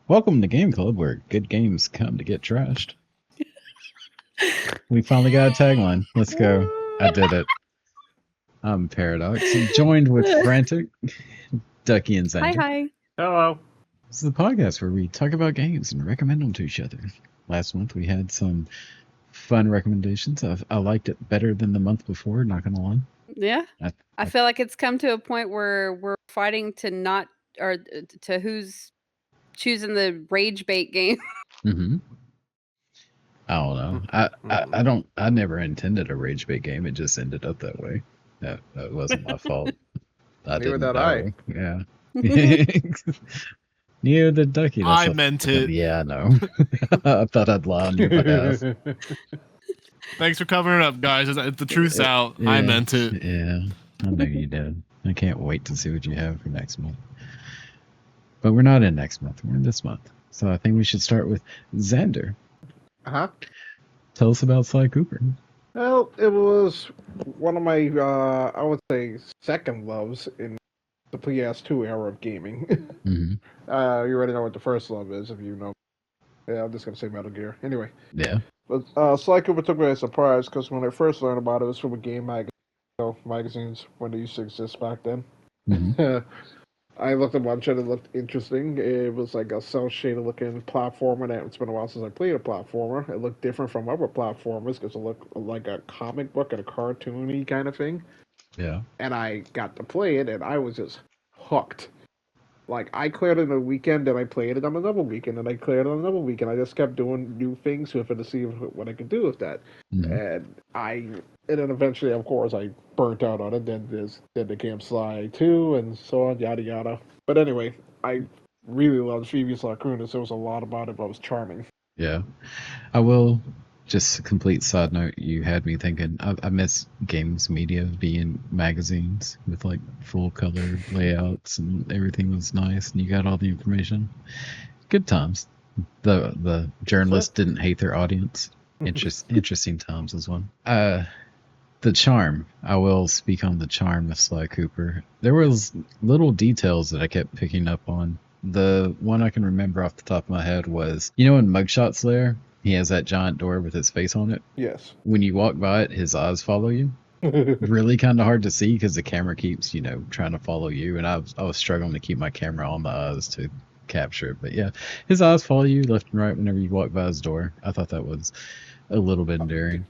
Welcome to Game Club, where good games come to get trashed. We finally got a tagline. Let's go. I did it. I'm Paradox, joined with Frantic, Ducky, and Hi, Xander. hi. Hello. This is the podcast where we talk about games and recommend them to each other. Last month we had some fun recommendations. I liked it better than the month before, not gonna lie. Yeah. I feel like it's come to a point where we're fighting to not, or to who's choosing the rage bait game. Mm-hmm. I don't know. I never intended a rage bait game. It just ended up that way. That wasn't my fault. Neither did I. Yeah. Near the ducky. I meant it. Yeah, I know. I thought I'd lie on your behalf. Thanks for covering it up, guys. The truth's out. Yeah, I meant it. Yeah, I know you did. I can't wait to see what you have for next month. But we're not in next month. We're in this month. So I think we should start with Xander. Uh-huh. Tell us about Sly Cooper. Well, it was one of my, I would say, second loves in the PS2 era of gaming. Mm-hmm. You already know what the first love is, if you know. Yeah, I'm just going to say Metal Gear. Anyway. Yeah. But Sly Cooper took me by surprise, because when I first learned about it, it was from a game magazine. So, magazines, when they used to exist back then. Mm-hmm. I looked at a bunch and it looked interesting. It was like a cel-shaded looking platformer. And it's been a while since I played a platformer. It looked different from other platformers because it looked like a comic book and a cartoony kind of thing. Yeah. And I got to play it and I was just hooked. Like, I cleared it in a weekend and I played it on another weekend and I cleared it on another weekend. I just kept doing new things with it to see what I could do with that. Mm-hmm. And then eventually, of course, I burnt out on it. Then became Sly 2 and so on, yada yada. But anyway, I really loved Phoebe's Lacunas. There was a lot about it, but it was charming. Yeah. I will, just a complete side note, you had me thinking, I miss games media being magazines with like full color layouts and everything was nice and you got all the information. Good times. The journalists didn't hate their audience. Interesting times as well. The charm. I will speak on the charm of Sly Cooper. There was little details that I kept picking up on. The one I can remember off the top of my head was, you know, in Mugshot Slayer, he has that giant door with his face on it. Yes. When you walk by it, his eyes follow you. Really kind of hard to see because the camera keeps, trying to follow you. And I was struggling to keep my camera on the eyes to capture it. But yeah, his eyes follow you left and right whenever you walk by his door. I thought that was a little bit endearing.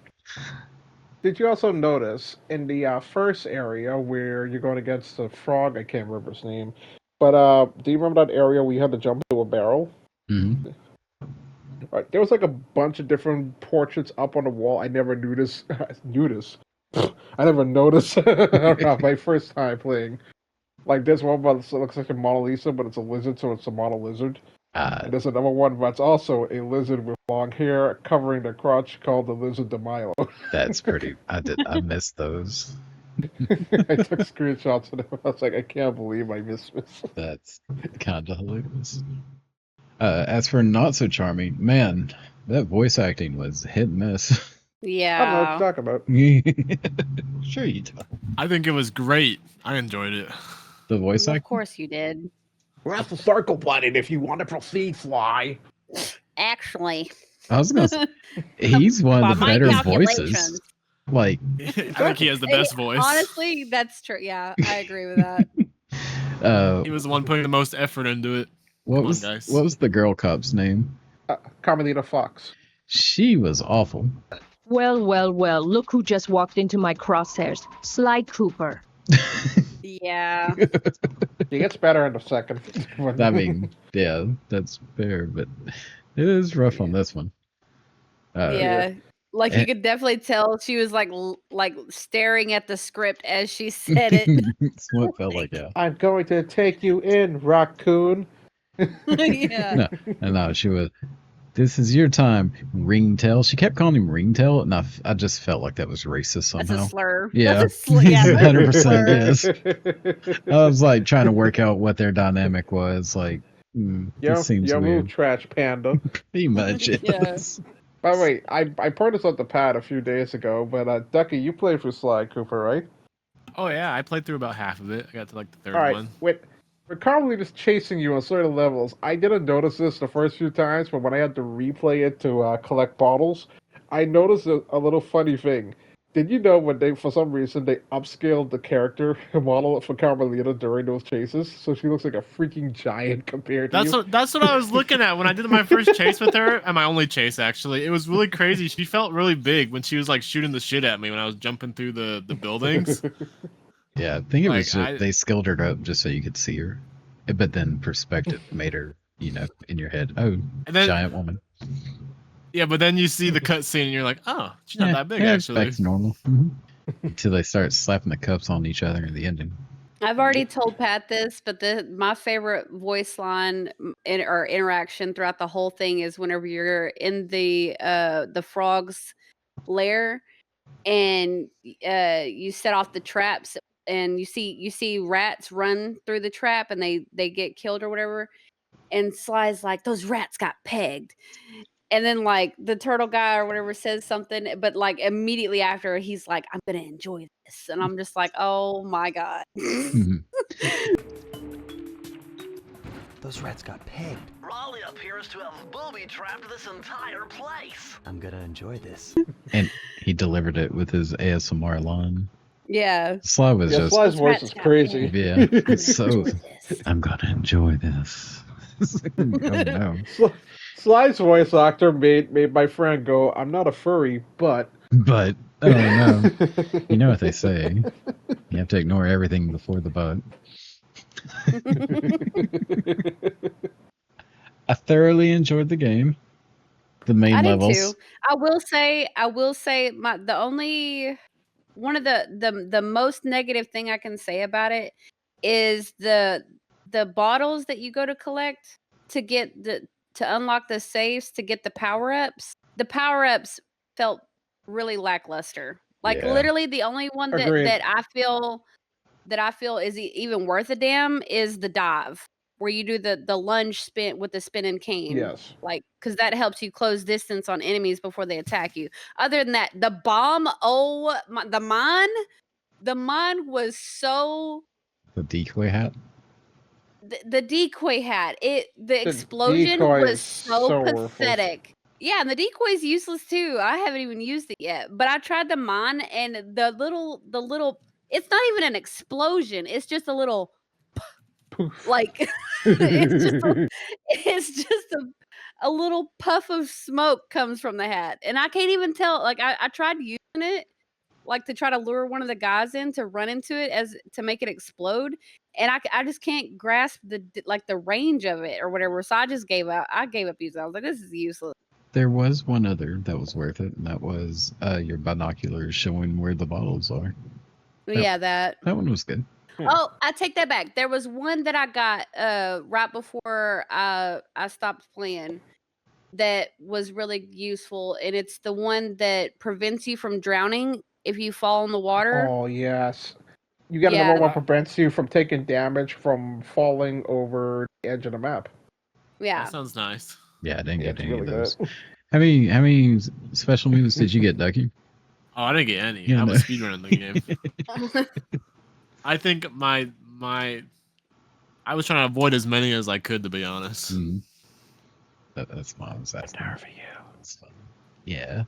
Did you also notice in the first area where you're going against the frog? I can't remember his name. But do you remember that area where you had to jump into a barrel? Mm-hmm. Right, there was like a bunch of different portraits up on the wall. I never knew this. I never noticed my first time playing. Like this one, but it looks like a Mona Lisa, but it's a lizard, so it's a model lizard. And there's another one, but it's also a lizard with long hair covering the crotch called the Lizard de Milo. That's pretty. I missed those. I took screenshots of them. I was like, I can't believe I missed this. That's kind of hilarious. As for not so charming, man, that voice acting was hit and miss. Yeah. I don't know what you're talking about. Sure you do. I think it was great. I enjoyed it. The voice Well, acting? of course you did. Well, that's the circle button if you want to proceed, Fly. Actually. I was gonna say, he's one of the By my better calculations. voices. Like, I think he has the best voice. Honestly, that's true. Yeah, I agree with that. He was the one putting the most effort into it. What was the girl cop's name? Carmelita Fox. She was awful. Well, look who just walked into my crosshairs. Sly Cooper. Yeah. He gets better in a second. I mean, yeah, that's fair, but it is rough on this one. Yeah. Like you could definitely tell she was like staring at the script as she said it. That's what it felt like, yeah. I'm going to take you in, raccoon. Yeah. No, she was. This is your time, Ringtail. She kept calling him Ringtail, and I just felt like that was racist somehow. That's a slur. Yeah, That's a slur. Yeah, 100% is. I was like trying to work out what their dynamic was. Like, this seems weird. Move, trash panda. Pretty much is. By the way, I put this on the pad a few days ago, but Ducky, you played for Sly Cooper, right? Oh yeah, I played through about half of it. I got to like the third All right, one. Carly is chasing you on certain levels. I didn't notice this the first few times, but when I had to replay it to collect bottles, I noticed a little funny thing. Did you know when they, for some reason, they upscaled the character model for Carmelita during those chases, so she looks like a freaking giant compared to you? That's what I was looking at when I did my first chase with her, and my only chase actually. It was really crazy. She felt really big when she was like shooting the shit at me when I was jumping through the buildings. Yeah, I think it was Like, just, they scaled her up just so you could see her, but then perspective made her, in your head, oh, And then, giant woman. yeah, but then you see the cutscene and you're like, oh, she's not that big yeah, it's actually. back to normal. Until they start slapping the cups on each other in the ending. I've already told Pat this, but my favorite voice line or interaction throughout the whole thing is whenever you're in the frog's lair and you set off the traps and you see rats run through the trap and they get killed or whatever, and Sly's like, those rats got pegged. And then like the turtle guy or whatever says something, but like immediately after he's like, I'm gonna enjoy this. And I'm just like, oh my God. Those rats got pegged. Raleigh appears to have booby-trapped this entire place. I'm gonna enjoy this. And he delivered it with his ASMR line. Yeah. Sly was just... Sly's voice is crazy. Yeah, it's so... I'm gonna enjoy this. Oh, no. Sly's voice actor made my friend go, I'm not a furry, but... But, oh no. You know what they say. You have to ignore everything before the but. I thoroughly enjoyed the game. The main I levels. did too. I will say the only one of the most negative thing I can say about it is the bottles that you go to collect to get to unlock the safes to get the power-ups. The power-ups felt really lackluster. Like Yeah. literally the only one that I feel is even worth a damn is the dive, where you do the lunge spin with the spinning cane. Yes. Like, because that helps you close distance on enemies before they attack you. Other than that, the bomb, the mine was so... The decoy hat. The decoy hat. The explosion was so pathetic. Yeah, and the decoy's useless too. I haven't even used it yet. But I tried the mine and the little it's not even an explosion. It's just a little like it's just a little puff of smoke comes from the hat. And I can't even tell. Like I tried using it like to try to lure one of the guys in to run into it as to make it explode, and I just can't grasp the range of it or whatever. So I just gave up. I gave up using it. I was like, this is useless. There was one other that was worth it, and that was your binoculars showing where the bottles are. Yeah, that one was good. Oh, I take that back. There was one that I got right before I stopped playing that was really useful, and it's the one that prevents you from drowning if you fall in the water. Oh, yes. You got another one prevents you from taking damage from falling over the edge of the map. Yeah. That sounds nice. Yeah, I didn't get any really of those. good. How many special moves did you get, Ducky? Oh, I didn't get any. Yeah, I no. was speedrunning the game. I think my I was trying to avoid as many as I could, to be honest. Mm. That's why I was asking. For you. It's fun. Yeah.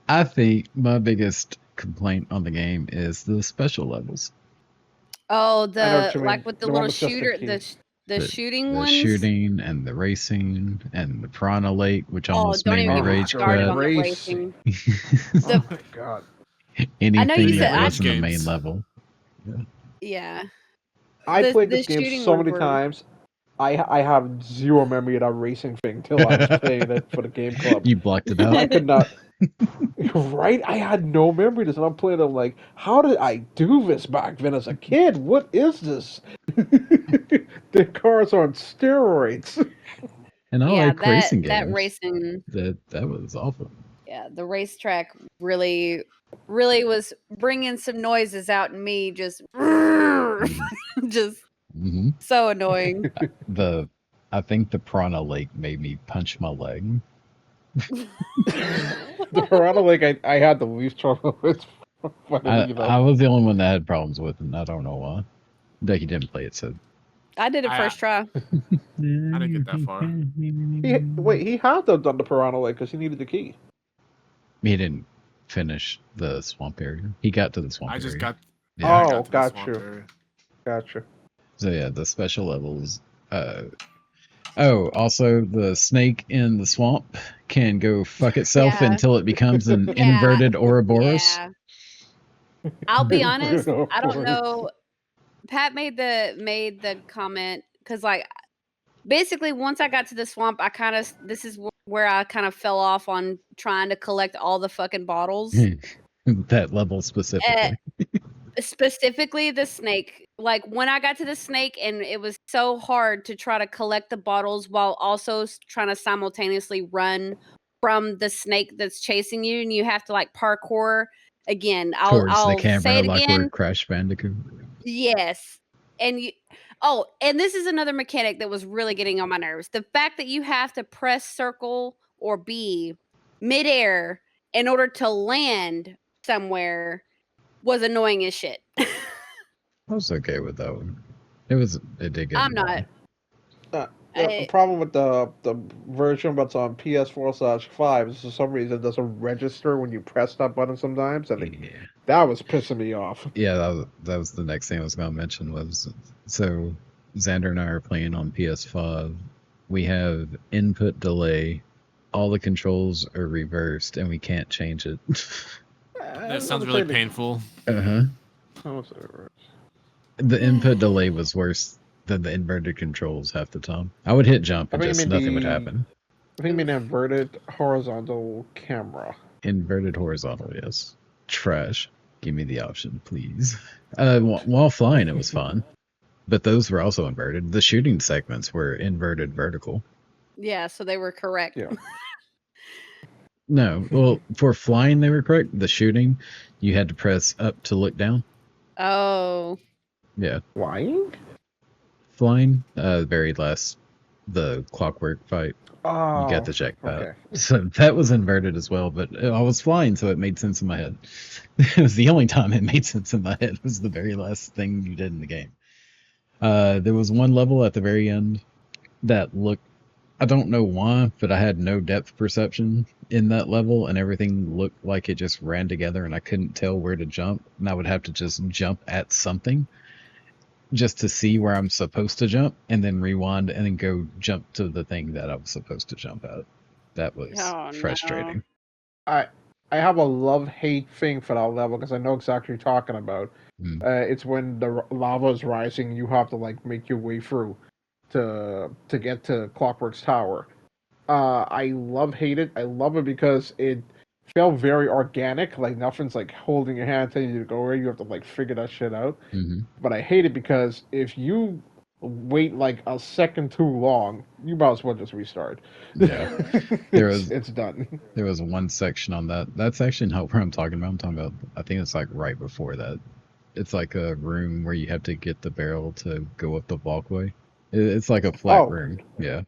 I think my biggest complaint on the game is the special levels. Oh, what you like mean. with the The one little with just the shooter, key. the shooting The ones. shooting and the racing and the Piranha Lake, which almost don't made even me get me rage started on quit. the Racing. racing. Oh my god. Anything said- that wasn't the games. main level. Yeah. I played the this game shooting so ones many were- times. I have zero memory of that racing thing till I was playing it for the game club. You blocked it I out. could not. Right? I had no memory of this, and I'm playing. I'm like, how did I do this back then as a kid? What is this? The cars are on steroids. And I like racing games. that racing. That was awful. Yeah, the racetrack really was bringing some noises out in me. Just Hmm. so annoying. I think the Piranha Lake made me punch my leg. The Piranha Lake, I had the least trouble with. I was the only one that had problems with it, and I don't know why. Ducky didn't play it, so I did it first try. I didn't get that far. He had to have done the Piranha Lake because he needed the key. He didn't finish the swamp area. He got to the swamp I area. just got. Yeah. I Oh, got to the got swamp you. area. Gotcha. So yeah, the special levels. Oh, also the snake in the swamp can go fuck itself Yeah. until it becomes an Yeah. inverted Ouroboros. Yeah. I'll be honest. I don't know. Pat made the comment because like basically once I got to the swamp, this is where I kind of fell off on trying to collect all the fucking bottles. That level specifically. Specifically the snake. Like when I got to the snake and it was so hard to try to collect the bottles while also trying to simultaneously run from the snake that's chasing you, and you have to like parkour again. Towards I'll the camera, say it like again. we're Crash Bandicoot. Yes. And and this is another mechanic that was really getting on my nerves. The fact that you have to press circle or B midair in order to land somewhere was annoying as shit. I was okay with that one. It did get I'm annoying. not. The problem with the version that's on PS4/5 is for some reason it doesn't register when you press that button sometimes, and that was pissing me off. Yeah, that was the next thing I was going to mention was, so Xander and I are playing on PS5. We have input delay. All the controls are reversed, and we can't change it. That sounds really painful. Uh-huh. The input delay was worse than the inverted controls half the time. I would hit jump and just nothing would happen. I think you mean inverted horizontal camera. Inverted horizontal, yes. Trash. Give me the option, please. While flying, it was fun. But those were also inverted. The shooting segments were inverted vertical. Yeah, so they were correct. Yeah. No, well, for flying, they were correct. The shooting, you had to press up to look down. Oh. Yeah. Flying? Flying, very last, the clockwork fight. Oh, you got the jackpot. okay. So that was inverted as well, but I was flying, so it made sense in my head. It was the only time it made sense in my head. It was the very last thing you did in the game. There was one level at the very end that looked, I don't know why, but I had no depth perception in that level, and everything looked like it just ran together, and I couldn't tell where to jump, and I would have to just jump at something just to see where I'm supposed to jump, and then rewind and then go jump to the thing that I was supposed to jump at. That was frustrating. No. I have a love-hate thing for that level because I know exactly what you're talking about. It's when the lava is rising, you have to like make your way through to get to Clockwork's Tower. I hate it. I love it because it felt very organic. Like nothing's like holding your hand telling you to go where. You have to like figure that shit out. But I hate it because if you wait like a second too long, you might as well just restart. Yeah, it's done. There was one section on that. That's actually not where I'm talking about. I'm talking about, I think it's like right before that. It's like a room where you have to get the barrel to go up the walkway. It's like a flat room. Yeah.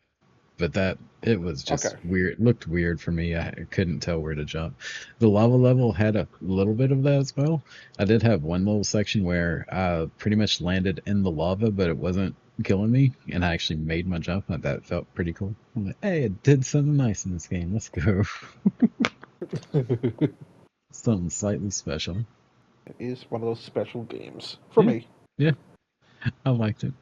But it was just weird. It looked weird for me. I couldn't tell where to jump. The lava level had a little bit of that as well. I did have one little section where I pretty much landed in the lava, but it wasn't killing me, and I actually made my jump, and that felt pretty cool. I'm like, hey, it did something nice in this game. Let's go. Something slightly special. It is one of those special games for me. Yeah, I liked it.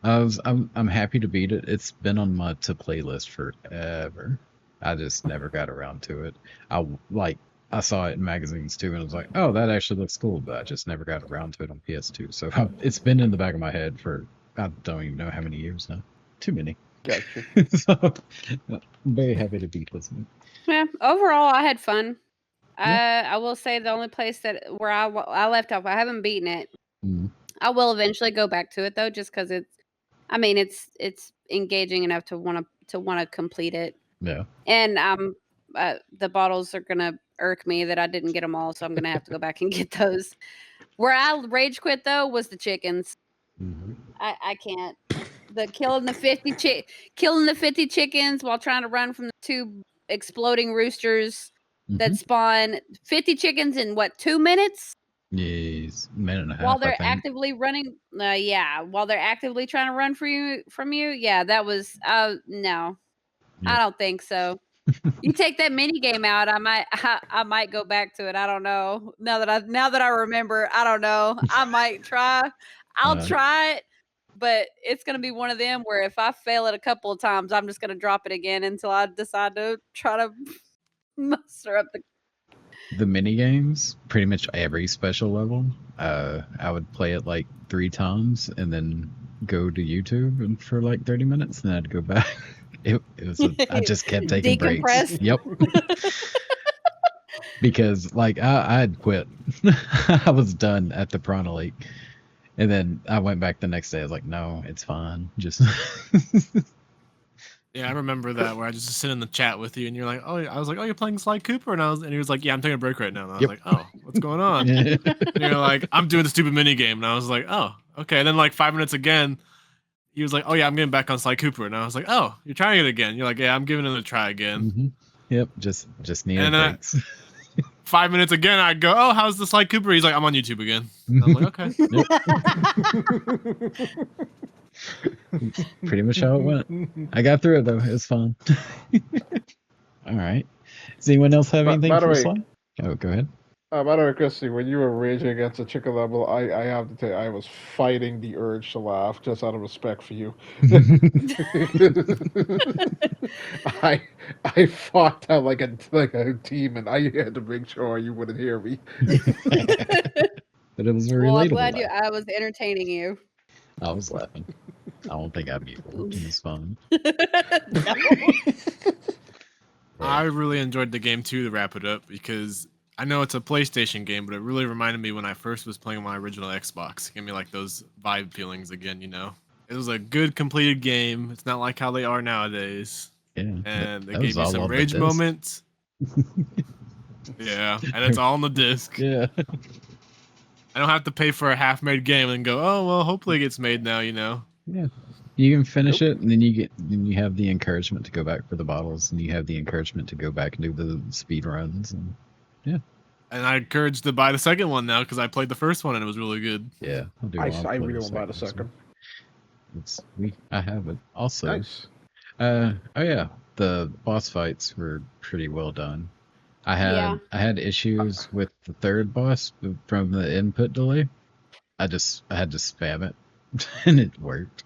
I'm happy to beat it. It's been on my to play list forever. I just never got around to it. I saw it in magazines too, and I was like, oh, that actually looks cool, but I just never got around to it on PS2. So it's been in the back of my head for I don't even know how many years now. Too many. Gotcha. So I'm very happy to beat this one. Yeah, overall I had fun. I will say the only place where I left off, I haven't beaten it. I will eventually go back to it though, just because it's engaging enough to want to complete it. Yeah. And the bottles are gonna irk me that I didn't get them all, so I'm gonna have to go back and get those. Where I rage quit though was the chickens. I can't. The killing the 50 chickens while trying to run from the 2 exploding roosters that spawn 50 chickens in what, 2 minutes? Yeah. least minute and a half. While I they're think. actively running, while they're actively trying to run from you, yeah, that was no, I Yep. don't think so. You take that mini game out, I might go back to it. I don't know. Now that I remember, I don't know. I might try. I'll try it, but it's gonna be one of them where if I fail it a couple of times, I'm just gonna drop it again until I decide to try to muster up The mini games, pretty much every special level, I would play it like 3 times and then go to YouTube and for like 30 minutes, and then I'd go back. I just kept taking breaks. Decompress. Yep. Because like I had quit. I was done at the Piranha Lake. And then I went back the next day. I was like, no, it's fine. Just Yeah, I remember that where I just sit in the chat with you and you're like, oh, I was like, oh, you're playing Sly Cooper, and he was like, yeah, I'm taking a break right now. And I was like, oh, what's going on? And you're like, I'm doing the stupid mini game, and I was like, oh, okay. And then like 5 minutes again, he was like, oh yeah, I'm getting back on Sly Cooper, and I was like, oh, you're trying it again. You're like, yeah, I'm giving it a try again. Yep, just needed And then breaks. 5 minutes again, I go, oh, how's the Sly Cooper? He's like, I'm on YouTube again. And I'm like, okay. Pretty much how it went. I got through it though. It was fun. All right. Does anyone else have anything by the for way- Sly? Oh, go ahead. By the way, Christy, when you were raging against the chicken level, I have to tell you, I was fighting the urge to laugh just out of respect for you. I fought that like a demon. I had to make sure you wouldn't hear me. But it was a relatable. Well, I'm glad laugh. I was entertaining you. I was laughing. I don't think I'd be able to. It was fun. I really enjoyed the game too, to wrap it up, because I know it's a PlayStation game, but it really reminded me when I first was playing my original Xbox. It gave me like those vibe feelings again, you know? It was a good completed game. It's not like how they are nowadays. Yeah. And that it gave was me all some on the rage disc. moments. Yeah, and it's all on the disc. Yeah. I don't have to pay for a half-made game and go, oh well, hopefully it gets made now, you know? Yeah. You can finish it, and then you have the encouragement to go back for the bottles, and you have the encouragement to go back and do the speed runs, and And I encourage to buy the second one now because I played the first one and it was really good. yeah. I really want to buy the second. I have it also. Nice. Oh yeah, the boss fights were pretty well done. I had issues with the third boss from the input delay. I had to spam it, and it worked.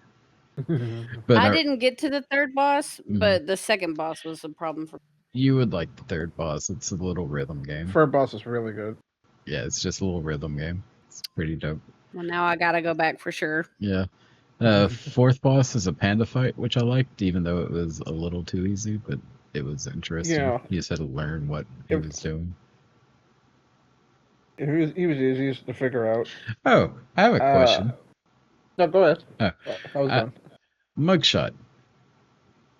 But I didn't get to the third boss, Mhm. but the second boss was a problem for me. You would like the third boss. It's a little rhythm game. Third boss is really good. Yeah, it's just a little rhythm game. It's pretty dope. Well, now I gotta go back for sure. Yeah. Fourth boss is a panda fight, which I liked, even though it was a little too easy, but it was interesting. Yeah. You just had to learn what he was doing. He was easiest to figure out. Oh, I have a question. No, go ahead. Oh. I was done. Mugshot.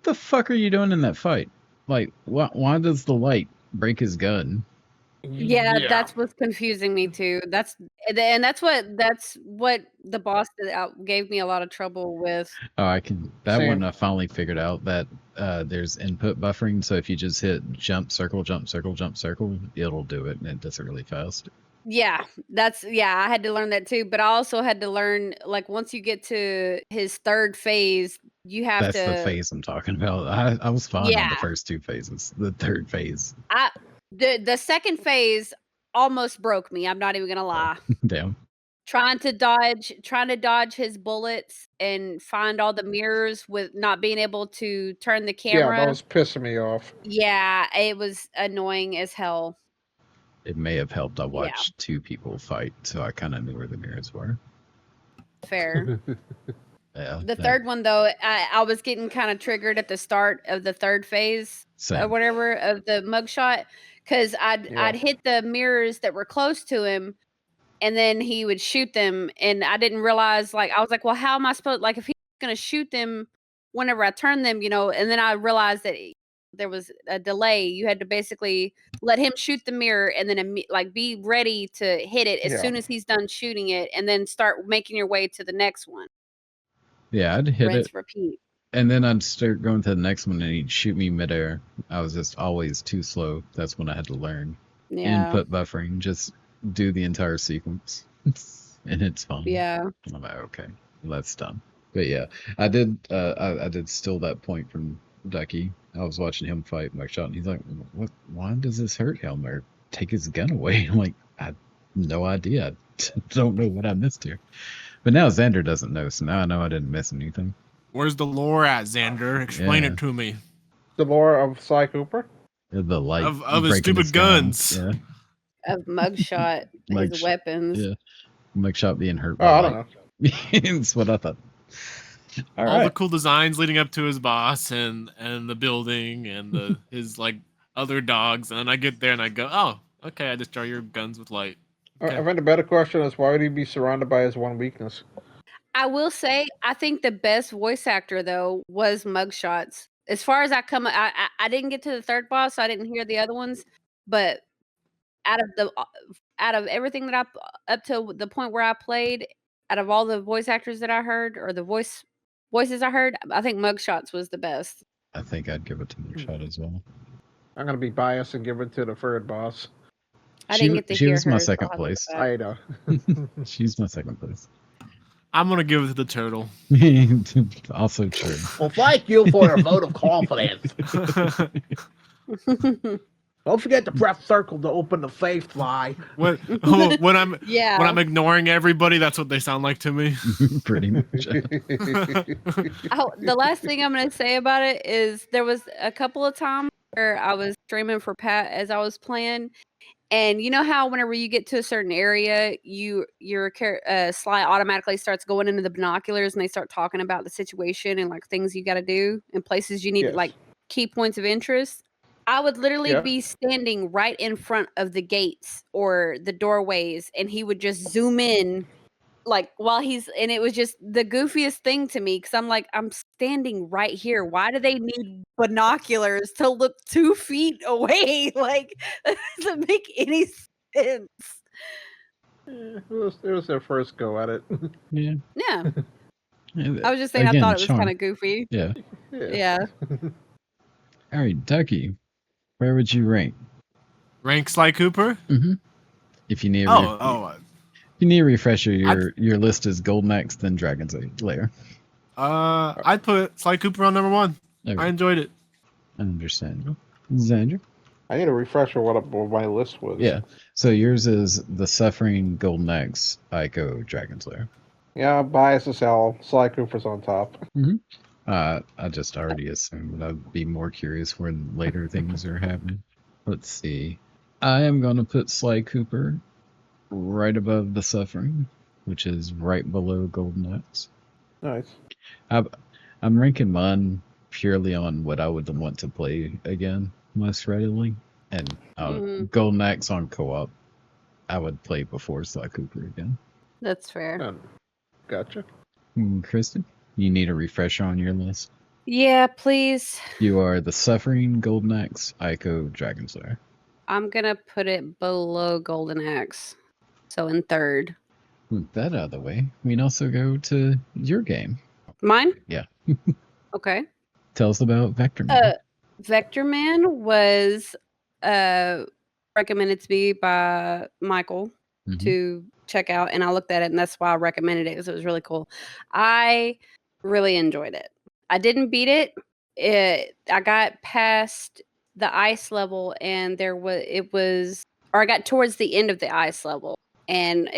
The fuck are you doing in that fight? Like, why does the light break his gun? Yeah, that's what's confusing me too. That's what the boss gave me a lot of trouble with. Oh, that Same. one I finally figured out that there's input buffering, so if you just hit jump, circle, it'll do it, and it does it really fast. Yeah, I had to learn that too, but I also had to learn, like, once you get to his third phase, you have That's the phase I'm talking about. I was fine on Yeah. the first 2 phases. The third phase, The second phase almost broke me. I'm not even gonna lie. damn. Trying to dodge his bullets and find all the mirrors with not being able to turn the Yeah, camera. that was pissing me off. Yeah, it was annoying as hell. It may have helped. I watched 2 people fight, so I kind of knew where the mirrors were. Fair. Yeah. The third one though, I was getting kind of triggered at the start of the third phase or Same. whatever of the mugshot, because I'd hit the mirrors that were close to him, and then he would shoot them, and I didn't realize, like, I was like, well, how am I supposed, like, if he's gonna shoot them whenever I turn them, you know? And then I realized that there was a delay. You had to basically let him shoot the mirror and then like be ready to hit it as soon as he's done shooting it, and then start making your way to the next one. Yeah, I'd hit Rinse, it, repeat. and then I'd start going to the next one, and he'd shoot me midair. I was just always too slow. That's when I had to learn Yeah. input buffering. Just do the entire sequence. and it's fun. Yeah. I'm like, okay, that's done. But yeah, I did. I did steal that point from Ducky. I was watching him fight Mugshot, and he's like, "What? Why does this hurt him? Or take his gun away?" I'm like, I had no idea. I don't know what I missed here. But now Xander doesn't know, so now I know I didn't miss anything. Where's the lore at, Xander? Explain Yeah. it to me. The lore of Sly Cooper. The light Of his breaking stupid guns. Yeah, Of Mugshot, his Mugsh- weapons. yeah. Mugshot being hurt. Oh, by I don't light. know. That's what I thought. All All right. the cool designs leading up to his boss and the building and his like other dogs, and then I get there and I go, oh, okay, I destroy your guns with light. Okay. I think the better question is why would he be surrounded by his one weakness? I will say, I think the best voice actor though was Mugshots. As far as I didn't get to the third boss, so I didn't hear the other ones. But out of everything that up to the point where I played, out of all the voice actors that I heard or the voices I heard, I think Mugshots was the best. I think I'd give it to Mugshot as well. I'm gonna be biased and give it to the third boss. I didn't get to she hear was my hers, so second I'll have to look place. back. I know. She's my second place. I'm gonna give it to the turtle. Also true. Well, thank you for your vote of confidence. Don't forget to press circle to open the face fly. when I'm Yeah. when I'm ignoring everybody, that's what they sound like to me. Pretty much. The last thing I'm going to say about it is there was a couple of times where I was streaming for Pat as I was playing, and you know how whenever you get to a certain area, your Sly automatically starts going into the binoculars and they start talking about the situation and like things you got to do and places you need Yes. like key points of interest. I would literally Yeah. be standing right in front of the gates or the doorways, and he would just zoom in, like and it was just the goofiest thing to me because I'm like, I'm standing right here. Why do they need binoculars to look 2 feet away? Like, that doesn't make any sense. It was their first go at it. Yeah. Yeah, I was just saying, Again, I thought it was charm. kind of goofy. Yeah. Yeah. All right, Ducky, where would you rank? Rank Sly Cooper? Mm-hmm. If you need Oh, if you need a refresher, your list is Golden Axe, then Dragon's Lair. I'd put Sly Cooper on number 1. Okay. I enjoyed it. Understandable. Xander? I need a refresher what my list was. Yeah. So yours is The Suffering, Golden Axe, Ico, Dragon's Lair. Yeah, bias as hell. Sly Cooper's on top. I just already assumed, but I'd be more curious when later things are happening. Let's see. I am going to put Sly Cooper right above The Suffering, which is right below Golden Axe. Nice. I'm ranking mine purely on what I would want to play again most readily. And Golden Axe on co-op, I would play before Sly Cooper again. That's fair. Gotcha. Kristen, you need a refresher on your list? Yeah, please. You are The Suffering, Golden Axe, Ico, Dragon's Lair. I'm going to put it below Golden Axe. So in third. With that out of the way, we can also go to your game. Mine? Yeah. Okay. Tell us about Vectorman. Vectorman was recommended to me by Michael to check out, and I looked at it, and that's why I recommended it, because it was really cool. I really enjoyed it. I didn't beat it. I got past the ice level, and I got towards the end of the ice level, and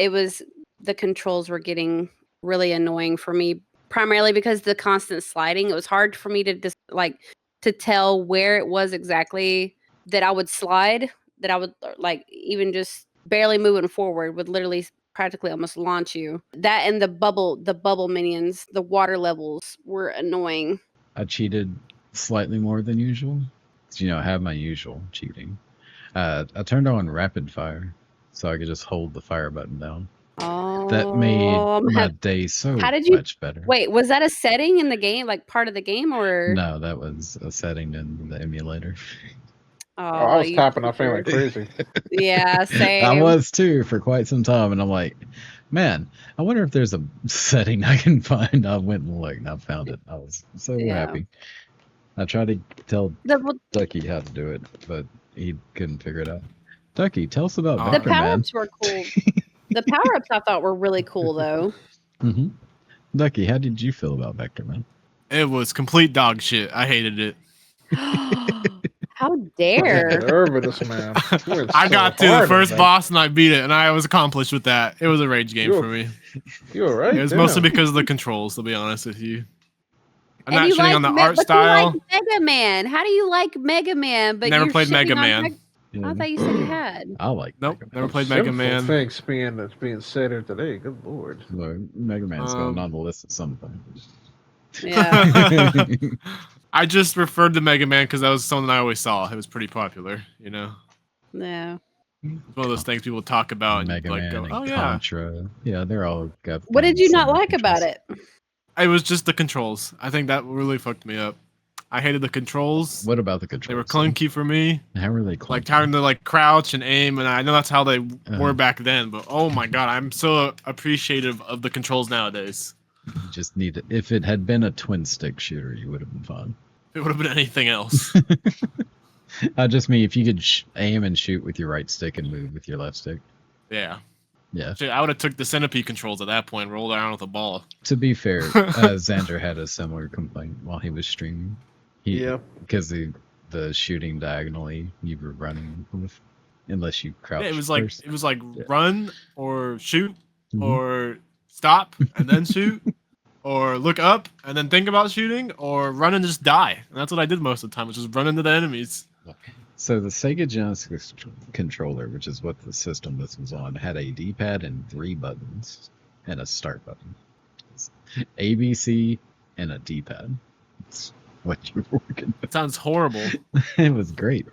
the controls were getting really annoying for me, primarily because the constant sliding. It was hard for me to to tell where it was exactly that I would slide, that I would even just barely moving forward would literally practically almost launch you. That and the bubble minions, the water levels were annoying. I cheated slightly more than usual. I have my usual cheating. I turned on rapid fire so I could just hold the fire button down. Oh, That made my day so much better. Wait, was that a setting in the game, like part of the game, or No, that was a setting in the emulator. I was tapping that thing like crazy. Yeah, same. I was too for quite some time, and I'm like, man, I wonder if there's a setting I can find. I went and looked, and I found it. I was so happy. I tried to tell Ducky how to do it, but he couldn't figure it out. Ducky, tell us about the Vectorman. power-ups were cool. The power ups I thought were really cool though. Mm-hmm. Ducky, how did you feel about Vectorman? It was complete dog shit. I hated it. How Fucking dare! nerve of this man. You went I so got to hard the on first that. boss and I beat it, and I was accomplished with that. It was a rage game You for me. You were right. It was mostly because of the controls, to be honest with you. I'm And not you shitting like on the art but style. you like Mega Man. How do you like Mega Man? But Never you're played Mega shitting on Man. I thought you said you had. I like Nope, Mega Man. never played Mega Man. Things being said here today. Good lord. Well, Mega Man's going on the list at some point. Yeah. I just referred to Mega Man because that was something I always saw. It was pretty popular, you know. No. It's one of those things people talk about and Mega like Man go, and "Oh yeah." Contra. Yeah, they're all got. What did you not similar like about controls. it? It was just the controls. I think that really fucked me up. I hated the controls. What about the controls? They were clunky for me. How were they clunky? Like having to like crouch and aim, and I know that's how they were back then. But oh my god, I'm so appreciative of the controls nowadays. You just need it. If it had been a twin stick shooter, you would have been fine. It would have been anything else. I just mean if you could aim and shoot with your right stick and move with your left stick. Yeah. Yeah. Shit, I would have took the centipede controls at that point, rolled around with a ball. To be fair, Xander had a similar complaint while he was streaming. Because the shooting diagonally, you were running with, unless you crouched. Yeah, it was first. like run or shoot or stop and then shoot or look up and then think about shooting or run and just die. And that's what I did most of the time, was just run into the enemies. So the Sega Genesis controller, which is what the system this was on, had a D-pad and 3 buttons and a start button. It's A, B, C, and a D-pad. It's what you were working with. It sounds horrible. It was great.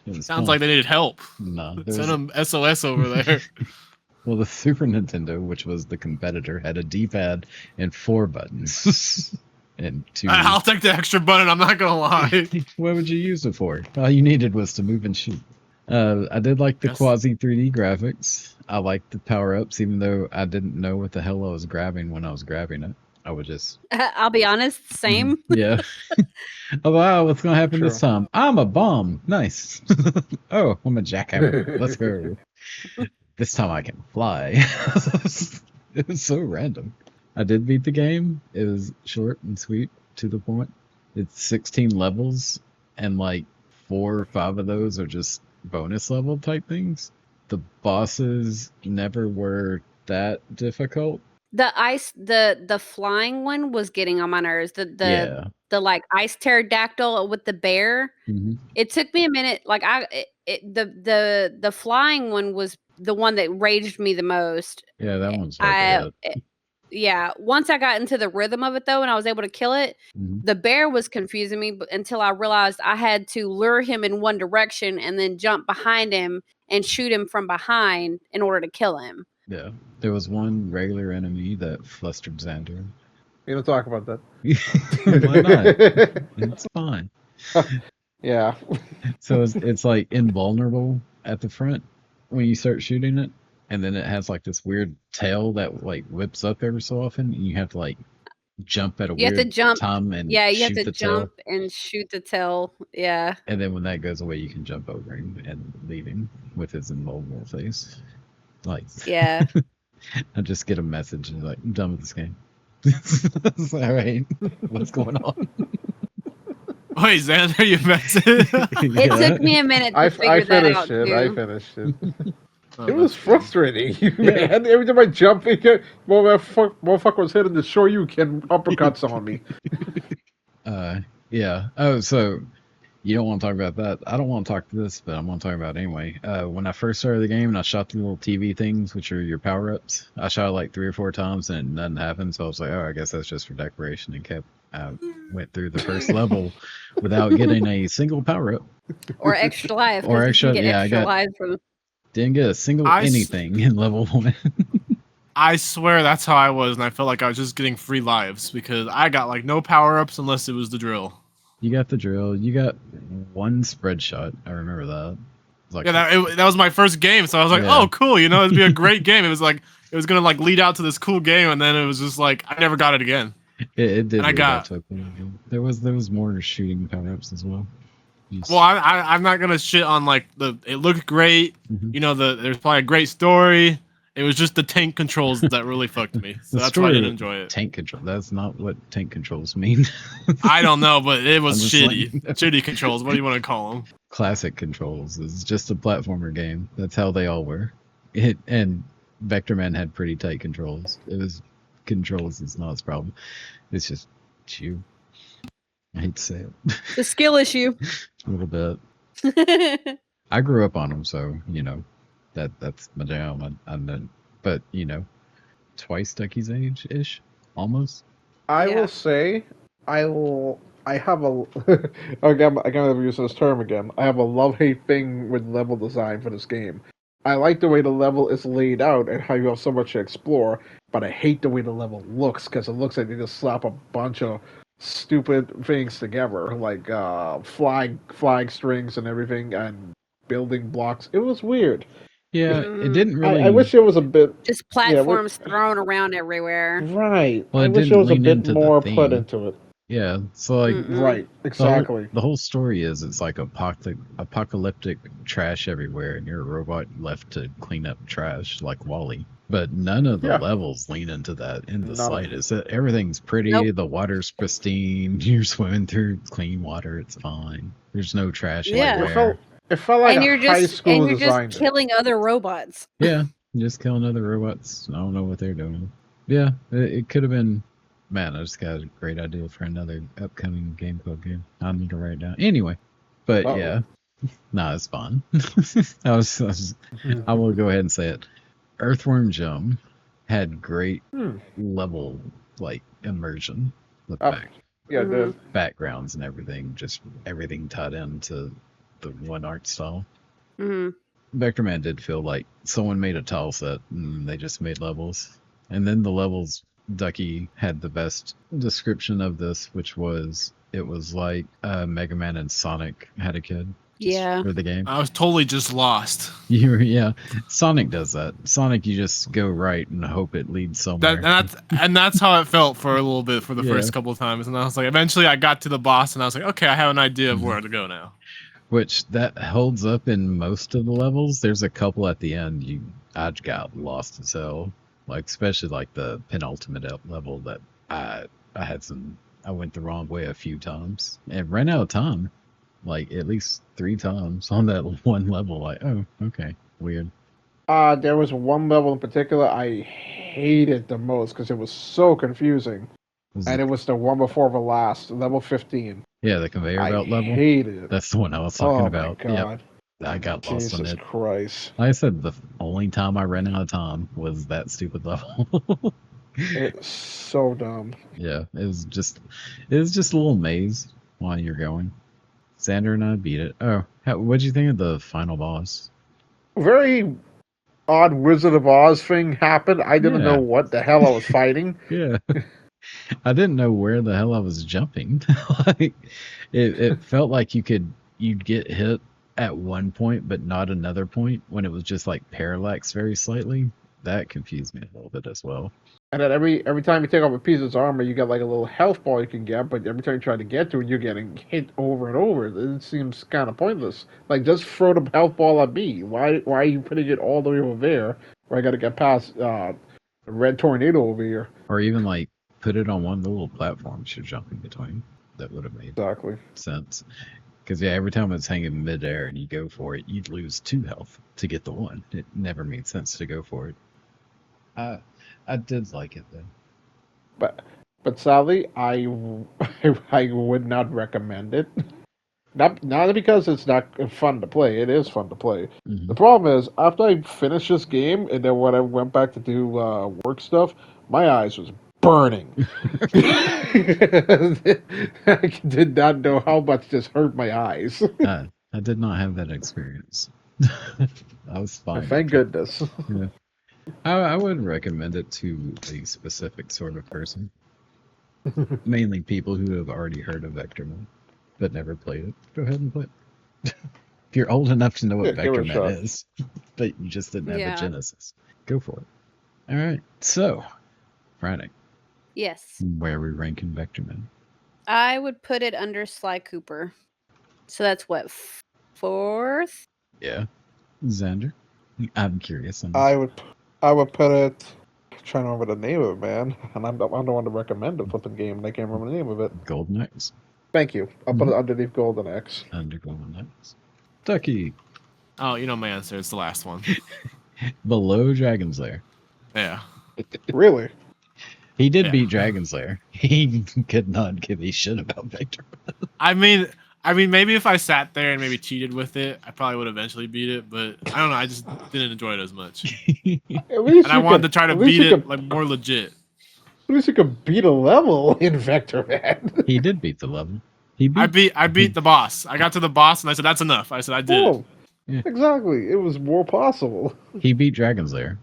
It was Sounds fun. like they needed help. No, Send them SOS over there. Well, the Super Nintendo, which was the competitor, had a D-pad and 4 buttons. And 2. I'll take the extra button, I'm not gonna lie. What would you use it for? All you needed was to move and shoot. I did like the quasi 3D graphics. I liked the power-ups, even though I didn't know what the hell I was grabbing when I was grabbing it. I would just... I'll be honest, same. Yeah. Oh, wow, what's going to happen this time? I'm a bomb. Nice. Oh, I'm a jackhammer. Let's go. This time I can fly. It was so random. I did beat the game. It was short and sweet, to the point. It's 16 levels, and like 4 or 5 of those are just bonus level type things. The bosses never were that difficult. The flying one was getting on my nerves. The like ice pterodactyl with the bear. Mm-hmm. It took me a minute. Like the flying one was the one that raged me the most. Yeah, that one's like yeah, once I got into the rhythm of it though, and I was able to kill it, the bear was confusing me until I realized I had to lure him in one direction and then jump behind him and shoot him from behind in order to kill him. Yeah, there was one regular enemy that flustered Xander. You don't talk about that. Why not? It's fine. Yeah. So it's like invulnerable at the front when you start shooting it. And then it has like this weird tail that like whips up every so often. And you have to like jump at a weird time and you have shoot to the jump tail. and shoot the tail. Yeah. And then when that goes away, you can jump over him and leave him with his invulnerable face. Like, yeah. I just get a message and like, I'm done with this game. It's all right. What's going on? Wait, Xander, you messed It took me a minute to figure that out too. I finished it. It was frustrating, man. Every time I jump, motherfucker was hitting the shore you can uppercuts on me. Yeah. Oh, so you don't want to talk about that. I don't want to talk to this, but I'm going to talk about it anyway. When I first started the game and I shot the little TV things, which are your power-ups, I shot it like 3 or 4 times and nothing happened. So I was like, oh, I guess that's just for decoration, and went through the first level without getting a single power-up. Or extra life. Or extra, I got lives from... Didn't get a single anything in level 1. I swear that's how I was, and I felt like I was just getting free lives because I got like no power-ups unless it was the drill. You got the drill. You got 1 spread shot. I remember that. Like, yeah, that was my first game, so I was like, oh, cool, you know, it'd be a great game. It was like, it was going to like lead out to this cool game, and then it was just like, I never got it again. It did. And I got... There was more shooting power-ups as well. Well, I'm not gonna shit on like it looked great. You know, there's probably a great story, It was just the tank controls that really fucked me. So The that's why I story didn't of enjoy it. Tank control. That's not what tank controls mean. I don't know, but it was I'm just shitty. letting you know. Shitty controls. What do you want to call them? Classic controls is just a platformer game. That's how they all were. And Vectorman had pretty tight controls. It was controls is not its problem. It's just you. I hate to say it. The skill issue. A little bit. I grew up on them, so that's my jam. I'm not, but twice Ducky's age ish, almost. I Yeah. will say, I have a again. I'm gonna use this term again. I have a love-hate thing with level design for this game. I like the way the level is laid out and how you have so much to explore, but I hate the way the level looks because it looks like they just slap a bunch of stupid things together, like flag strings and everything, and building blocks. It was weird. Yeah, it didn't really. I wish it was a bit Just Yeah, platforms thrown around everywhere. right. Well, I it wish didn't there was a lean bit into the more put theme. into it. Yeah, so like Mm-mm. Right, exactly. the whole story is it's like apocalyptic trash everywhere, and you're a robot left to clean up trash like Wall-E. But none of the Yeah. levels lean into that in the None of slightest. Everything's pretty. Nope. The water's pristine. You're swimming through clean water. It's fine. There's no trash Yeah. anywhere. It felt like And a you're high just school design. killing other robots. Yeah, just killing other robots. I don't know what they're doing. Yeah, it could have been. Man, I just got a great idea for another upcoming Game Club game. I need to write it down. Anyway, but Uh-oh. yeah, no, it's fun. I will go ahead and say it. Earthworm Jim had great level immersion. The Yeah, Mhm. backgrounds and everything, just everything tied into the one art style. hmm Vectorman did feel like someone made a tile set and they just made levels. And then the levels, Ducky had the best description of this, which was it was like Mega Man and Sonic had a kid. Yeah. For the game. I was totally just lost. Yeah. Sonic does that. Sonic, you just go right and hope it leads somewhere. That's how it felt for a little bit for the Yeah. first couple of times, and I was like, eventually I got to the boss, and I was like, okay, I have an idea of where to go now. Which that holds up in most of the levels. There's a couple at the end I got lost as hell. Like especially like the penultimate level that I went the wrong way a few times and ran out of time. Like at least 3 times on that one level. Like, oh, okay, weird. There was one level in particular I hated the most because it was so confusing, and it was the one before the last, level 15. Yeah, the conveyor belt I level. hated it. That's the one I was talking Oh about. my god! Yep, I got lost Jesus in it. Christ! Like I said, the only time I ran out of time was that stupid level. It's so dumb. Yeah, it was just a little maze while you're going. Xander and I beat it. Oh, what'd you think of the final boss? Very odd Wizard of Oz thing happened. I didn't Yeah. know what the hell I was fighting. Yeah. I didn't know where the hell I was jumping. Like it felt like you'd get hit at one point but not another point when it was just like parallax very slightly. That confused me a little bit as well. And then every time you take off a piece of his armor, you get like a little health ball you can get. But every time you try to get to it, you're getting hit over and over. It seems kind of pointless. Like just throw the health ball at me. Why are you putting it all the way over there? Where I got to get past the red tornado over here? Or even like put it on one of the little platforms you're jumping between. That would have made Exactly. sense. Because yeah, every time it's hanging midair and you go for it, you'd lose 2 health to get the 1. It never made sense to go for it. I did like it though. But sadly, I would not recommend it. Not because it's not fun to play. It is fun to play. Mhm. The problem is, after I finished this game, and then when I went back to do work stuff, my eyes was burning. I did not know how much this hurt my eyes. I did not have that experience. I was fine. Thank goodness. Yeah. I would recommend it to a specific sort of person. Mainly people who have already heard of Vectorman, but never played it. Go ahead and play it. If you're old enough to know what Yeah, give it a shot. Vectorman is, but you just didn't have Yeah. a Genesis, go for it. All right. So, Friday, Yes. where are we ranking Vectorman? I would put it under Sly Cooper. So that's what, 4th? Yeah. Xander? I'm curious. On this. I I would put it. I'm trying to remember the name of it, man. And I'm the one to recommend the flipping game, and I can't remember the name of it. Golden Axe. Thank you. I'll put it underneath Golden Axe. Under Golden Axe. Ducky. Oh, you know my answer. It's the last one. Below Dragon's Lair. Yeah. Really? He did Yeah. beat Dragon's Lair. He could not give a shit about Vectorman. I mean, maybe if I sat there and maybe cheated with it, I probably would eventually beat it. But I don't know. I just didn't enjoy it as much, At least and I you wanted could- to try to at least beat you it could- like more legit. At least you could beat a level in Vectorman. He did beat the level. He beat. I beat the boss. I got to the boss and I said that's enough. I said I did it. Oh, Yeah. exactly. It was more possible. He beat Dragon's Lair.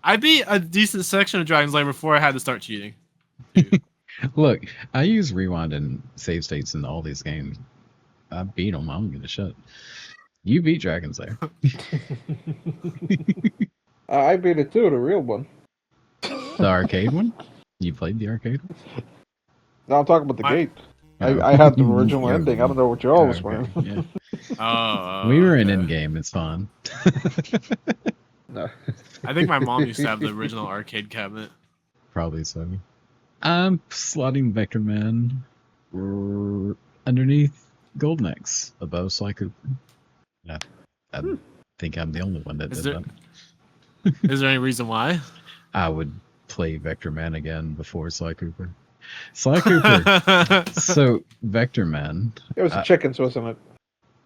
I beat a decent section of Dragon's Lair before I had to start cheating. Look, I use rewind and save states in all these games. I beat them. I don't give a shit. You beat Dragon's Lair. I beat it too, the real one. The arcade one? You played the arcade one? Now I'm talking about the My- gate. Oh. I had the original Yeah. ending. I don't know what you all was Oh, okay. playing. Yeah. Oh, We were in okay. in-game. It's fine. No. I think my mom used to have the original arcade cabinet. Probably so. I'm slotting Vectorman underneath Golden Axe, above Sly Cooper. I think I'm the only one that Is did there- that. Is there any reason why? I would play Vectorman again before Sly Cooper. Sly Cooper. So Vectorman. It was the chickens, wasn't it?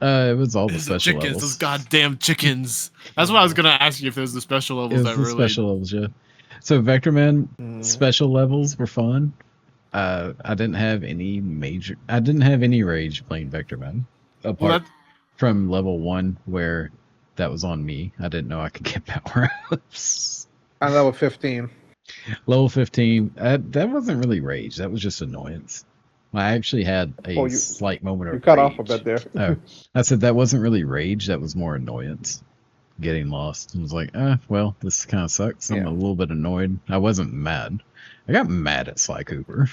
It was all the It's the special chickens, levels. those goddamn chickens. That's what I was gonna ask you if there's the special It levels was that the really. special levels, yeah. So Vectorman special levels were fun. I didn't have any rage playing Vectorman apart Well, that, from level 1 where that was on me. I didn't know I could get power ups. On level 15. Level 15, that wasn't really rage. That was just annoyance. I actually had a Oh, you- slight moment of You cut rage. off a bit there. Oh, I said that wasn't really rage. That was more annoyance. Getting lost. I was like, well, this kind of sucks. I'm Yeah. a little bit annoyed. I wasn't mad. I got mad at Sly Cooper.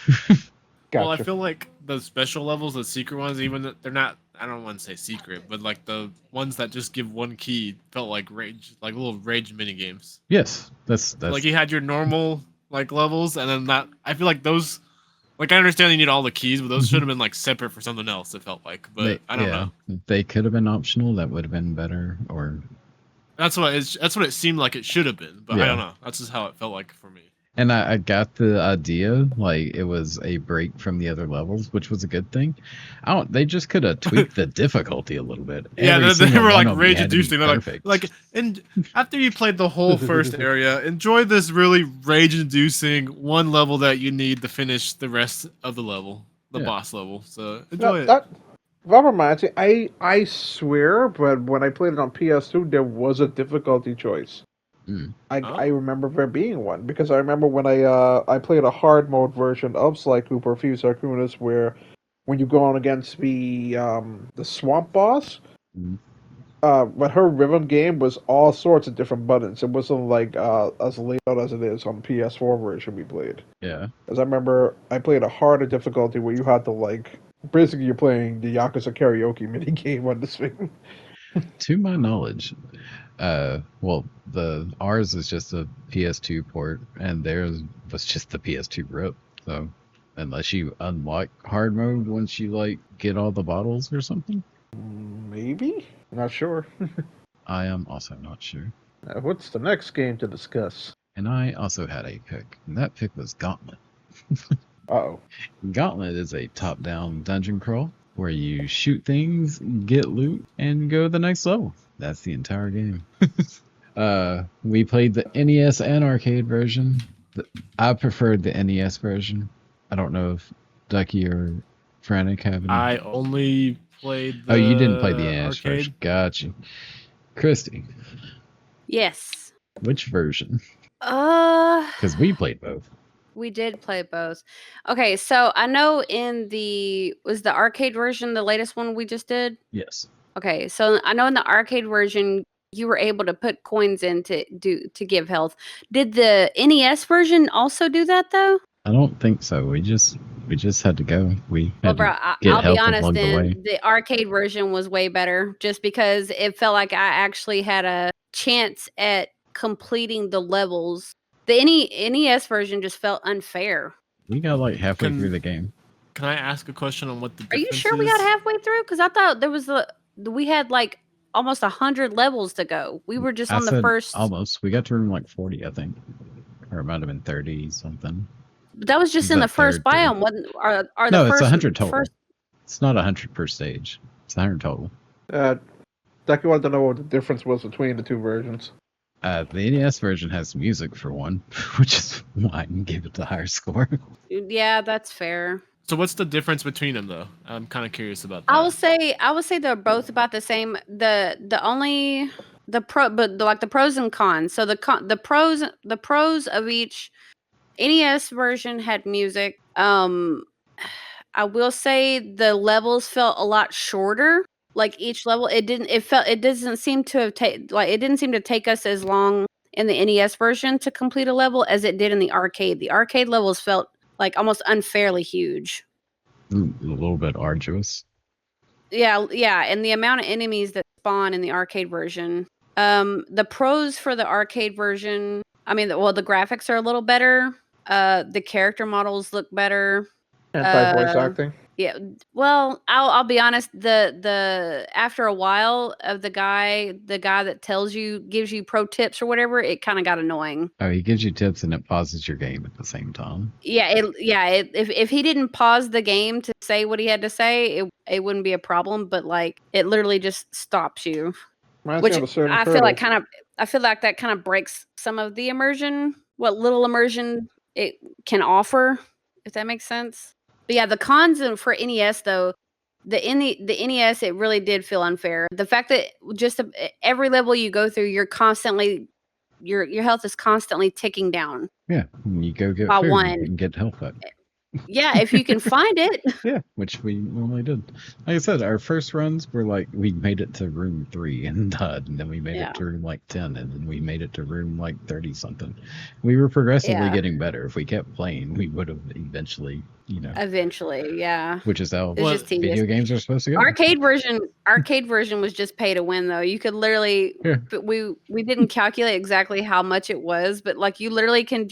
Gotcha. Well, I feel like the special levels, the secret ones, even though they're not. I don't want to say secret, but like the ones that just give one key felt like rage, like little rage mini games. Yes, that's Like you had your normal like levels, and then that. I feel like those. Like I understand you need all the keys, but those should have been like separate for something else. It felt like, but I don't know. They could have been optional. That would have been better. Or That's what it seemed like it should have been, but I Yeah. don't know. That's just how it felt like for me. and I got the idea. Like it was a break from the other levels, which was a good thing. They just could have tweaked the difficulty a little bit. Yeah, Every they single were one like of them rage had to be inducing. They're perfect. and after you played the whole first area, enjoy this really rage inducing one level that you need to finish the rest of the level, the Yeah. boss level. So No, enjoy it. that reminds me. I swear, but when I played it on PS2, there was a difficulty choice. Mm. I remember there being one because I remember when I played a hard mode version of Sly Cooper, Fuse Arcunis, where when you go on against the swamp boss, Mhm. but her rhythm game was all sorts of different buttons. It wasn't like as laid out as it is on PS4 version we played. Yeah. As I remember, I played a harder difficulty where you had to basically you're playing the Yakuza karaoke mini game on this thing. To my knowledge, well, ours is just a PS2 port, and theirs was just the PS2 rip. So, unless you unlock hard mode once you get all the bottles or something, Maybe? Not sure. I am also not sure. What's the next game to discuss? And I also had a pick, and that pick was Gauntlet. Uh-oh. Gauntlet is a top-down dungeon crawl where you shoot things, get loot, and go to the next level. That's the entire game. We played the NES and arcade version. I preferred the NES version. I don't know if Ducky or Frantic have any. I only played. Oh, you didn't play the NES arcade. version. Gotcha. Christy, Yes. which version? Uh, Because we played both. we did play both. Okay, so I know was the arcade version the latest one we just did? Yes. Okay, so I know in the arcade version you were able to put coins in to give health. Did the NES version also do that though? I don't think so. We just had to go. We Well, had bro, to get I'll be help honest. along the way. Then the arcade version was way better, just because it felt like I actually had a chance at completing the levels. The NES version just felt unfair. We got like halfway through the game. Can I ask a question on what the Are difference you sure is? we got halfway through? Because I thought there was we had like almost 100 levels to go. We were just on the first. Almost. We got to room like 40, I think, or it might have been 30 something. But that was just in the first biome. Wasn't are the no, first? it's 100 total. First... It's not 100 per stage. It's 100 total. Ducky wanted to know what the difference was between the two versions. The NES version has music for one, which is why I can give it the higher score. Yeah, that's fair. So what's the difference between them, though? I'm kind of curious about that. I would say they're both about the same. The pros and cons. So the pros of each NES version had music. I will say the levels felt a lot shorter. Like each level, it didn't seem to take us as long in the NES version to complete a level as it did in the arcade. The arcade levels felt like almost unfairly huge. A little bit arduous. Yeah, and the amount of enemies that spawn in the arcade version. The pros for the arcade version, the graphics are a little better. The character models look better. Anti-voice acting. Yeah, well, I'll be honest. The after a while of the guy that gives you pro tips or whatever, it kind of got annoying. Oh, he gives you tips and it pauses your game at the same time. If he didn't pause the game to say what he had to say, it wouldn't be a problem. But like, it literally just stops you. Which I feel like that kind of breaks some of the immersion. What little immersion it can offer, if that makes sense. But yeah, the cons for NES though, the NES, it really did feel unfair. The fact that just every level you go through, you're constantly your health is constantly ticking down. Yeah, you go get by food one. and get health back. Yeah, if you can find it. Yeah, which we normally did. Like I said, our first runs were like we made it to room 3 and died, and then we made it to room like 10, and then we made it to room like 30 something. We were progressively getting better. If we kept playing, we would have eventually, Eventually, yeah. Which is how video games are supposed to go. Arcade version was just pay to win though. You could literally, we didn't calculate exactly how much it was, but like you literally can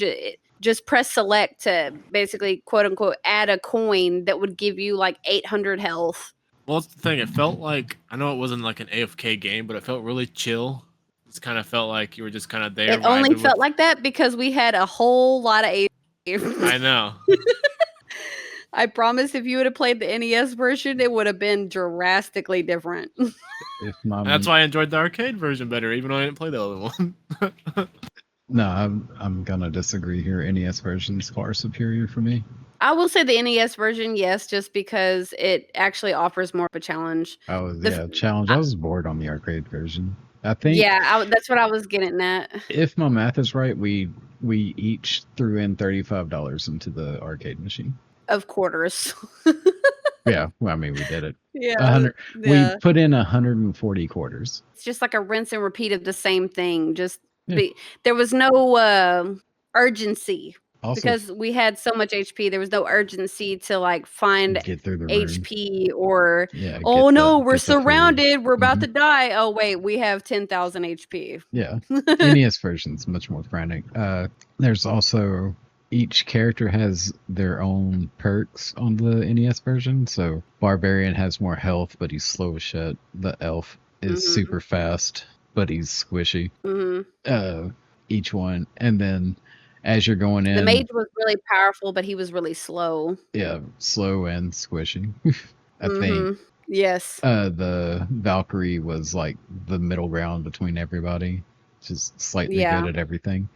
just press select to basically quote unquote add a coin that would give you like 800 health. Well, that's the thing. It felt like, I know it wasn't like an AFK game, but it felt really chill. It kind of felt like you were just kind of there. It only felt like that because we had a whole lot of AFK. I know. I promise if you would have played the NES version, it would have been drastically different. That's why I enjoyed the arcade version better, even though I didn't play the other one. No, I'm gonna disagree here. NES version is far superior for me. I will say the NES version, yes, just because it actually offers more of a challenge. Challenge. I was bored on the arcade version. I think. Yeah, that's what I was getting at. If my math is right, we each threw in $35 into the arcade machine. Of quarters. Yeah, well, I mean, we did it. Yeah, we put in 140 quarters. It's just like a rinse and repeat of the same thing. There was no urgency because we had so much HP. There was no urgency to like find HP or we're surrounded. We're about to die. Oh wait, we have 10,000 HP. Yeah, NES version's much more frantic. There's also each character has their own perks on the NES version. So Barbarian has more health, but he's slow as shit. The Elf is super fast, but he's squishy. Each one, and then as you're going in, the Mage was really powerful, but he was really slow. Yeah, slow and squishy. I think. Yes. The Valkyrie was like the middle ground between everybody, just slightly good at everything.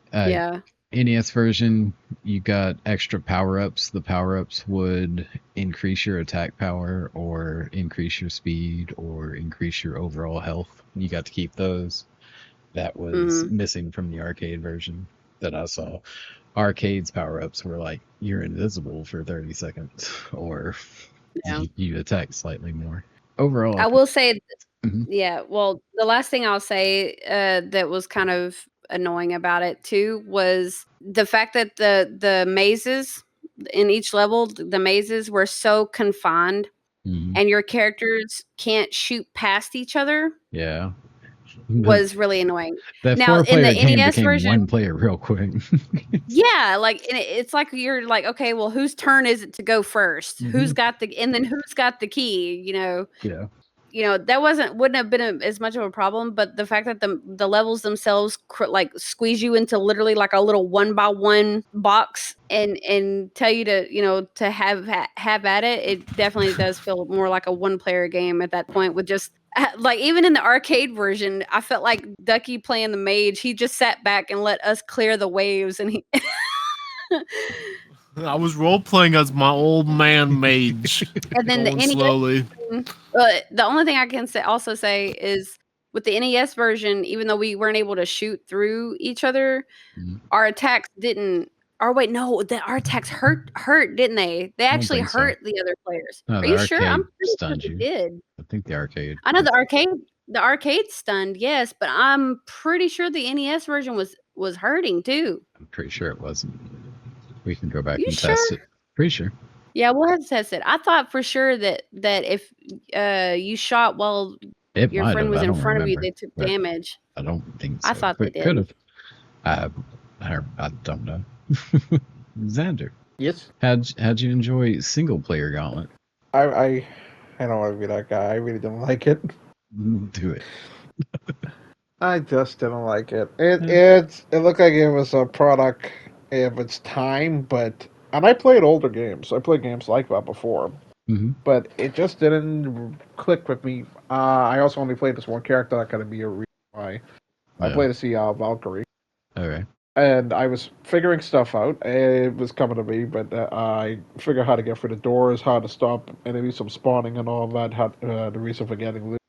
NES version, you got extra power-ups. The power-ups would increase your attack power or increase your speed or increase your overall health. You got to keep those. That was missing from the arcade version that I saw. Arcade's power-ups were like, you're invisible for 30 seconds or you attack slightly more. Overall, I will say, well, the last thing I'll say that was kind of annoying about it too was the fact that the mazes in each level, the mazes were so confined and your characters can't shoot past each other. Yeah. was really annoying. That Now, in the 4-player game NES became version, 1 player real quick. yeah, like and it's like you're like, okay, well, whose turn is it to go 1st? Who's got the and then who's got the key? Yeah. That wouldn't have been as much of a problem, but the fact that the levels themselves like squeeze you into literally like a little 1-by-1 box and tell you to have at it, it definitely does feel more like a 1-player game at that point. With just like even in the arcade version, I felt like Ducky playing the mage. He just sat back and let us clear the waves, and he. I was role playing as my old man mage. And then the going NES slowly. the only thing I can also say is with the NES version, even though we weren't able to shoot through each other, our attacks didn't. Or wait, no, our attacks hurt, didn't they? They actually think so. hurt the other players. No, Are the you sure? I'm arcade pretty sure stunned they you. did. I think the arcade. I know the arcade stunned, yes, but I'm pretty sure the NES version was hurting too. I'm pretty sure it wasn't. We can go back You and test sure? it. Pretty sure. Yeah, we'll have to test it. I thought for sure that if you shot while It your might friend have. was I in don't front of you, remember, they took but damage. I don't think so. I thought they But did. could have. I don't know. Xander, Yes. how'd you enjoy single player Gauntlet? I don't want to be that guy. I really didn't like it. Do it. I just didn't like it. It looked like it was a product of its time, and I played older games. I played games like that before, but it just didn't click with me. I also only played this one character. That could be a reason why. I played as the Valkyrie. Okay. And I was figuring stuff out. It was coming to me, but I figured how to get through the doors, how to stop enemies from spawning, and all that. How the reason for getting loot.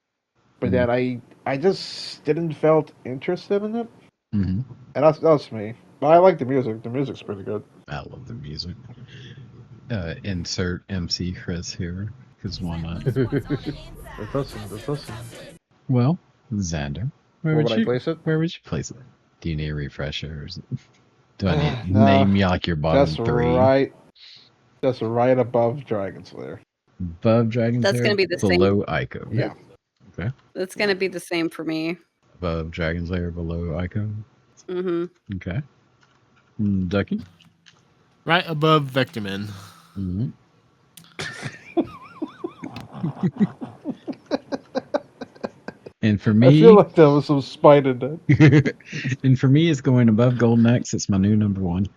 But then I just didn't felt interested in it, and that's me. But I like the music. The music's pretty good. I love the music. Insert MC Chris here, because why not? Listen. Well, Xander, where Where would would you I place it? Where would you place it? Do you need a refresher? Do I need No, name you like your bottom Just 3? Just right above Dragon Slayer. Above Dragon That's Slayer, gonna be the same. below Ico. Yeah. Okay. That's gonna be the same for me. Above Dragon Slayer, below Ico. Mm-hmm. Okay. Ducky. Right above Vectorman. And for me, I feel like there was some spite in that. and for me, it's going above Golden Axe. It's my new number 1.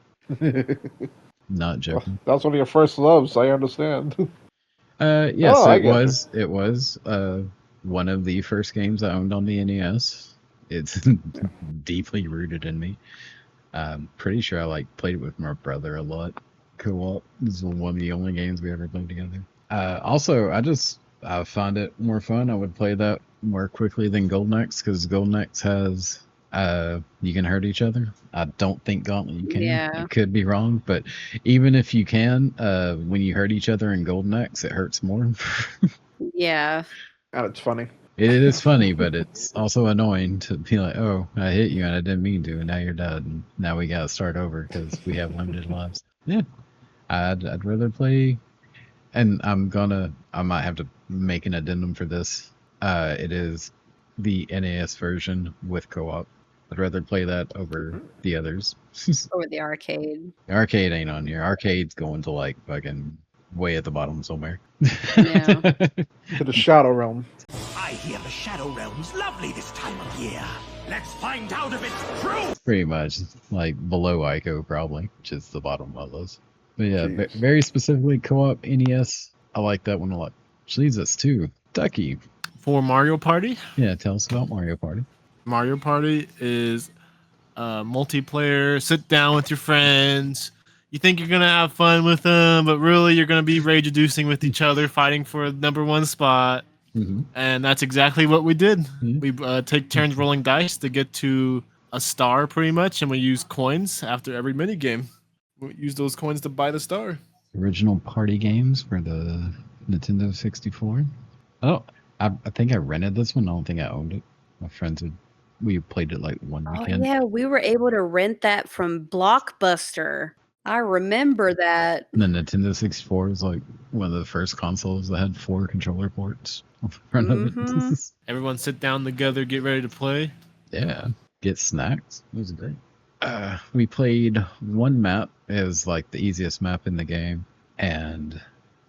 Not joking. That's one of your first loves. I understand. Yes, Oh, I it get was. It was one of the first games I owned on the NES. It's deeply rooted in me. I'm pretty sure I played it with my brother a lot. Co-op. This is one of the only games we ever played together. Also, I find it more fun. I would play that more quickly than Golden Axe, because Golden Axe has you can hurt each other. I don't think Gauntlet you can. Yeah. You could be wrong, but even if you can, when you hurt each other in Golden Axe, it hurts more. Yeah. And it's funny. It is funny, but it's also annoying to be like, oh, I hit you and I didn't mean to, and now you're dead, and now we gotta start over because we have limited lives. Yeah, I'd rather play, and I might have to make an addendum for this. It is the NAS version with co-op. I'd rather play that over the others. Over the arcade. The arcade ain't on here. Arcade's going to fucking way at the bottom somewhere. Yeah. To the Shadow Realm. I hear the Shadow Realm's lovely this time of year. Let's find out if it's true. Pretty much below Ico probably, which is the bottom of those. But yeah, very specifically co-op NES. I like that one a lot. Which leads us to Ducky. For Mario Party? Yeah, tell us about Mario Party. Mario Party is multiplayer, sit down with your friends. You think you're going to have fun with them, but really you're going to be rage-inducing with each other, fighting for number 1 spot. And that's exactly what we did. We take turns rolling dice to get to a star, pretty much, and we use coins after every mini game. We use those coins to buy the star. Original party games for the Nintendo 64. Oh, I think I rented this one. I don't think I owned it. My friends we played it one weekend. Oh yeah, we were able to rent that from Blockbuster. I remember that. The Nintendo 64 was like one of the first consoles that had 4 controller ports on the front of it. Everyone sit down together, get ready to play. Yeah, get snacks. It was great. We played one map. It was like the easiest map in the game, and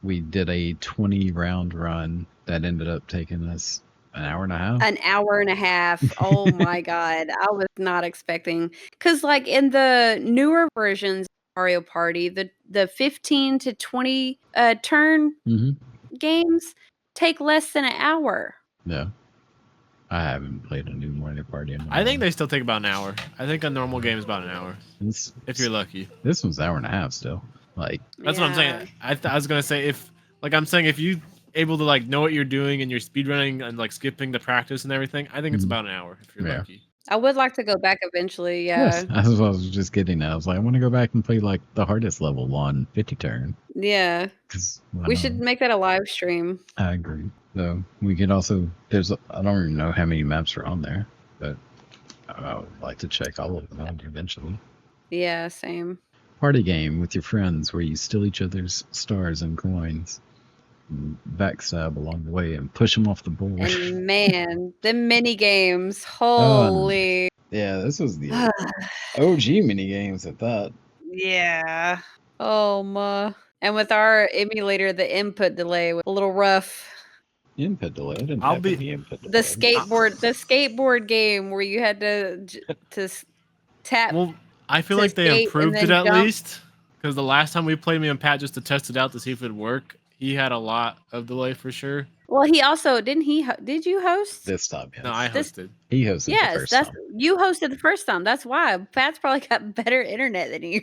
we did a 20-round run that ended up taking us an hour and a half. An hour and a half. Oh my god. I was not expecting, because like in the newer versions of Mario Party, the 15 to 20 turn games take less than an hour. Yeah. I haven't played a new Mario Party in a I think while. they still take about an hour. I think a normal game is about an hour. If you're lucky. This one's an hour and a half still. Like, that's what I'm saying. I was gonna say, if you able to like know what you're doing and you're speedrunning and like skipping the practice and everything, I think it's about an hour if you're lucky. I would like to go back eventually. Yeah. yes, that's what I was just getting at. I was like, I want to go back and play like the hardest level on 50 turn. Yeah. We should make that a live stream. I agree. So we could also, I don't even know how many maps are on there, but I would like to check all of them out eventually. Yeah, same. Party game with your friends where you steal each other's stars and coins, and backstab along the way and push them off the board. And man, the mini games, holy. Yeah, this was the OG mini games at that. Yeah. Oh my. And with our emulator, the input delay was a little rough. Input delay. I didn't have any input delay. The skateboard game where you had to tap. Well, I feel like they improved it at least, because the last time we played, me and Pat, just to test it out to see if it'd work, he had a lot of delay for sure. Well, he also did you host this time? Yes. No, I hosted. He hosted the first time. You hosted the first time. That's why Pat's probably got better internet than you.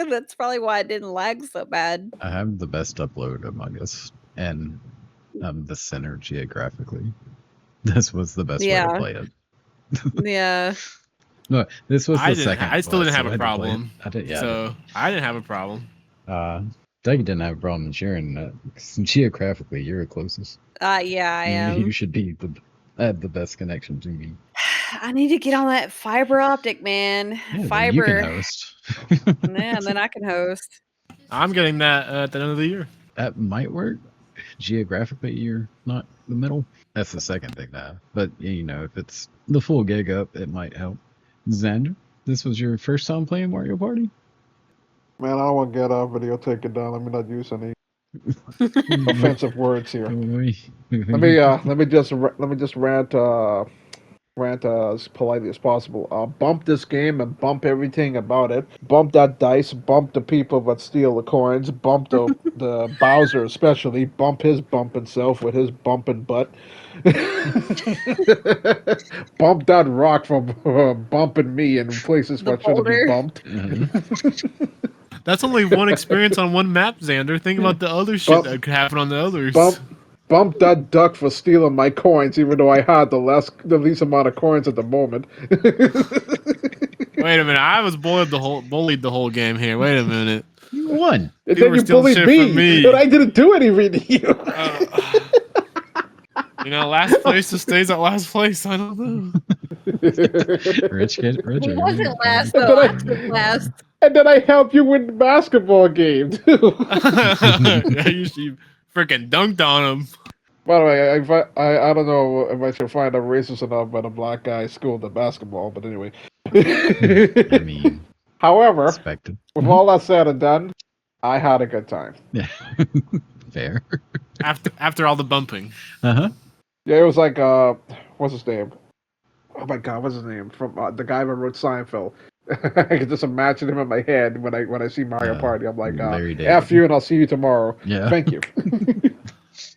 That's probably why it didn't lag so bad. I have the best upload among us, and the center geographically. This was the best way to play it. Yeah. No, this was the second. I still didn't have a problem. I didn't have a problem. Doug didn't have a problem sharing that. Geographically, you're the closest. Yeah, I am. You should be have the best connection to me. I need to get on that fiber optic, man. Yeah, fiber. You can host. Yeah, and then I can host. I'm getting that at the end of the year. That might work. Geographically, you're not the middle. That's the second thing now. But if it's the full gig up, it might help. Xander, this was your first time playing Mario Party? Man, I don't want to get off video. Take it down. Let me not use any offensive words here. Let me just rant as politely as possible. Bump this game and bump everything about it. Bump that dice. Bump the people that steal the coins. Bump the Bowser especially. Bump his bumping self with his bumping butt. Bump that rock from bumping me in places where it shouldn't be bumped. Mm-hmm. That's only one experience on one map, Xander. Think about the other shit that could happen on the others. Bump that duck for stealing my coins, even though I had the least amount of coins at the moment. Wait a minute, I was bullied the whole game here. Wait a minute. You won. And then you bullied me, but I didn't do anything to you. Last place stays at last place. I don't know. Rich get richer. It wasn't last though. I took last. And then I helped you win the basketball game too. Yeah, you freaking dunked on him. By the way, I don't know if I should find out racist enough when a black guy schooled at basketball, but anyway. I mean, however, expected. With all that said and done, I had a good time. Yeah, fair. After all the bumping. Yeah, it was like what's his name? Oh my God, what's his name? From the guy who wrote Seinfeld. I can just imagine him in my head when I see Mario Party. I'm like, F you, and I'll see you tomorrow. Yeah. Thank you.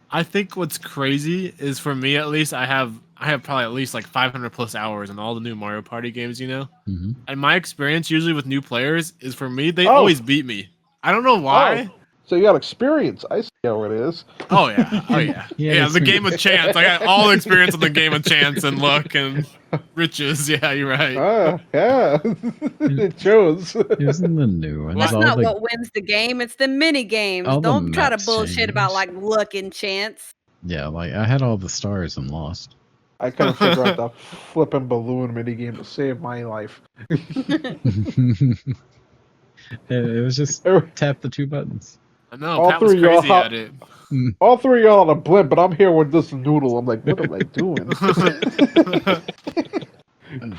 I think what's crazy is, for me at least, I have probably at least like 500 plus hours in all the new Mario Party games, Mm-hmm. And my experience usually with new players is, for me, they always beat me. I don't know why. Oh. So you got experience. I see how it is. Oh yeah. Yeah, the game of chance. I got all the experience in the game of chance and luck and riches. Yeah, you're right. Yeah. It shows. Isn't the new one? That's not what wins the game. It's the mini games. Don't try to bullshit about like luck and chance. Yeah, like I had all the stars and lost. I couldn't figure out the flipping balloon minigame to save my life. It was just tap the 2 buttons. I know, All Pat was three of y'all crazy at it. All three of y'all on a blimp, but I'm here with this noodle. I'm like, what am I doing?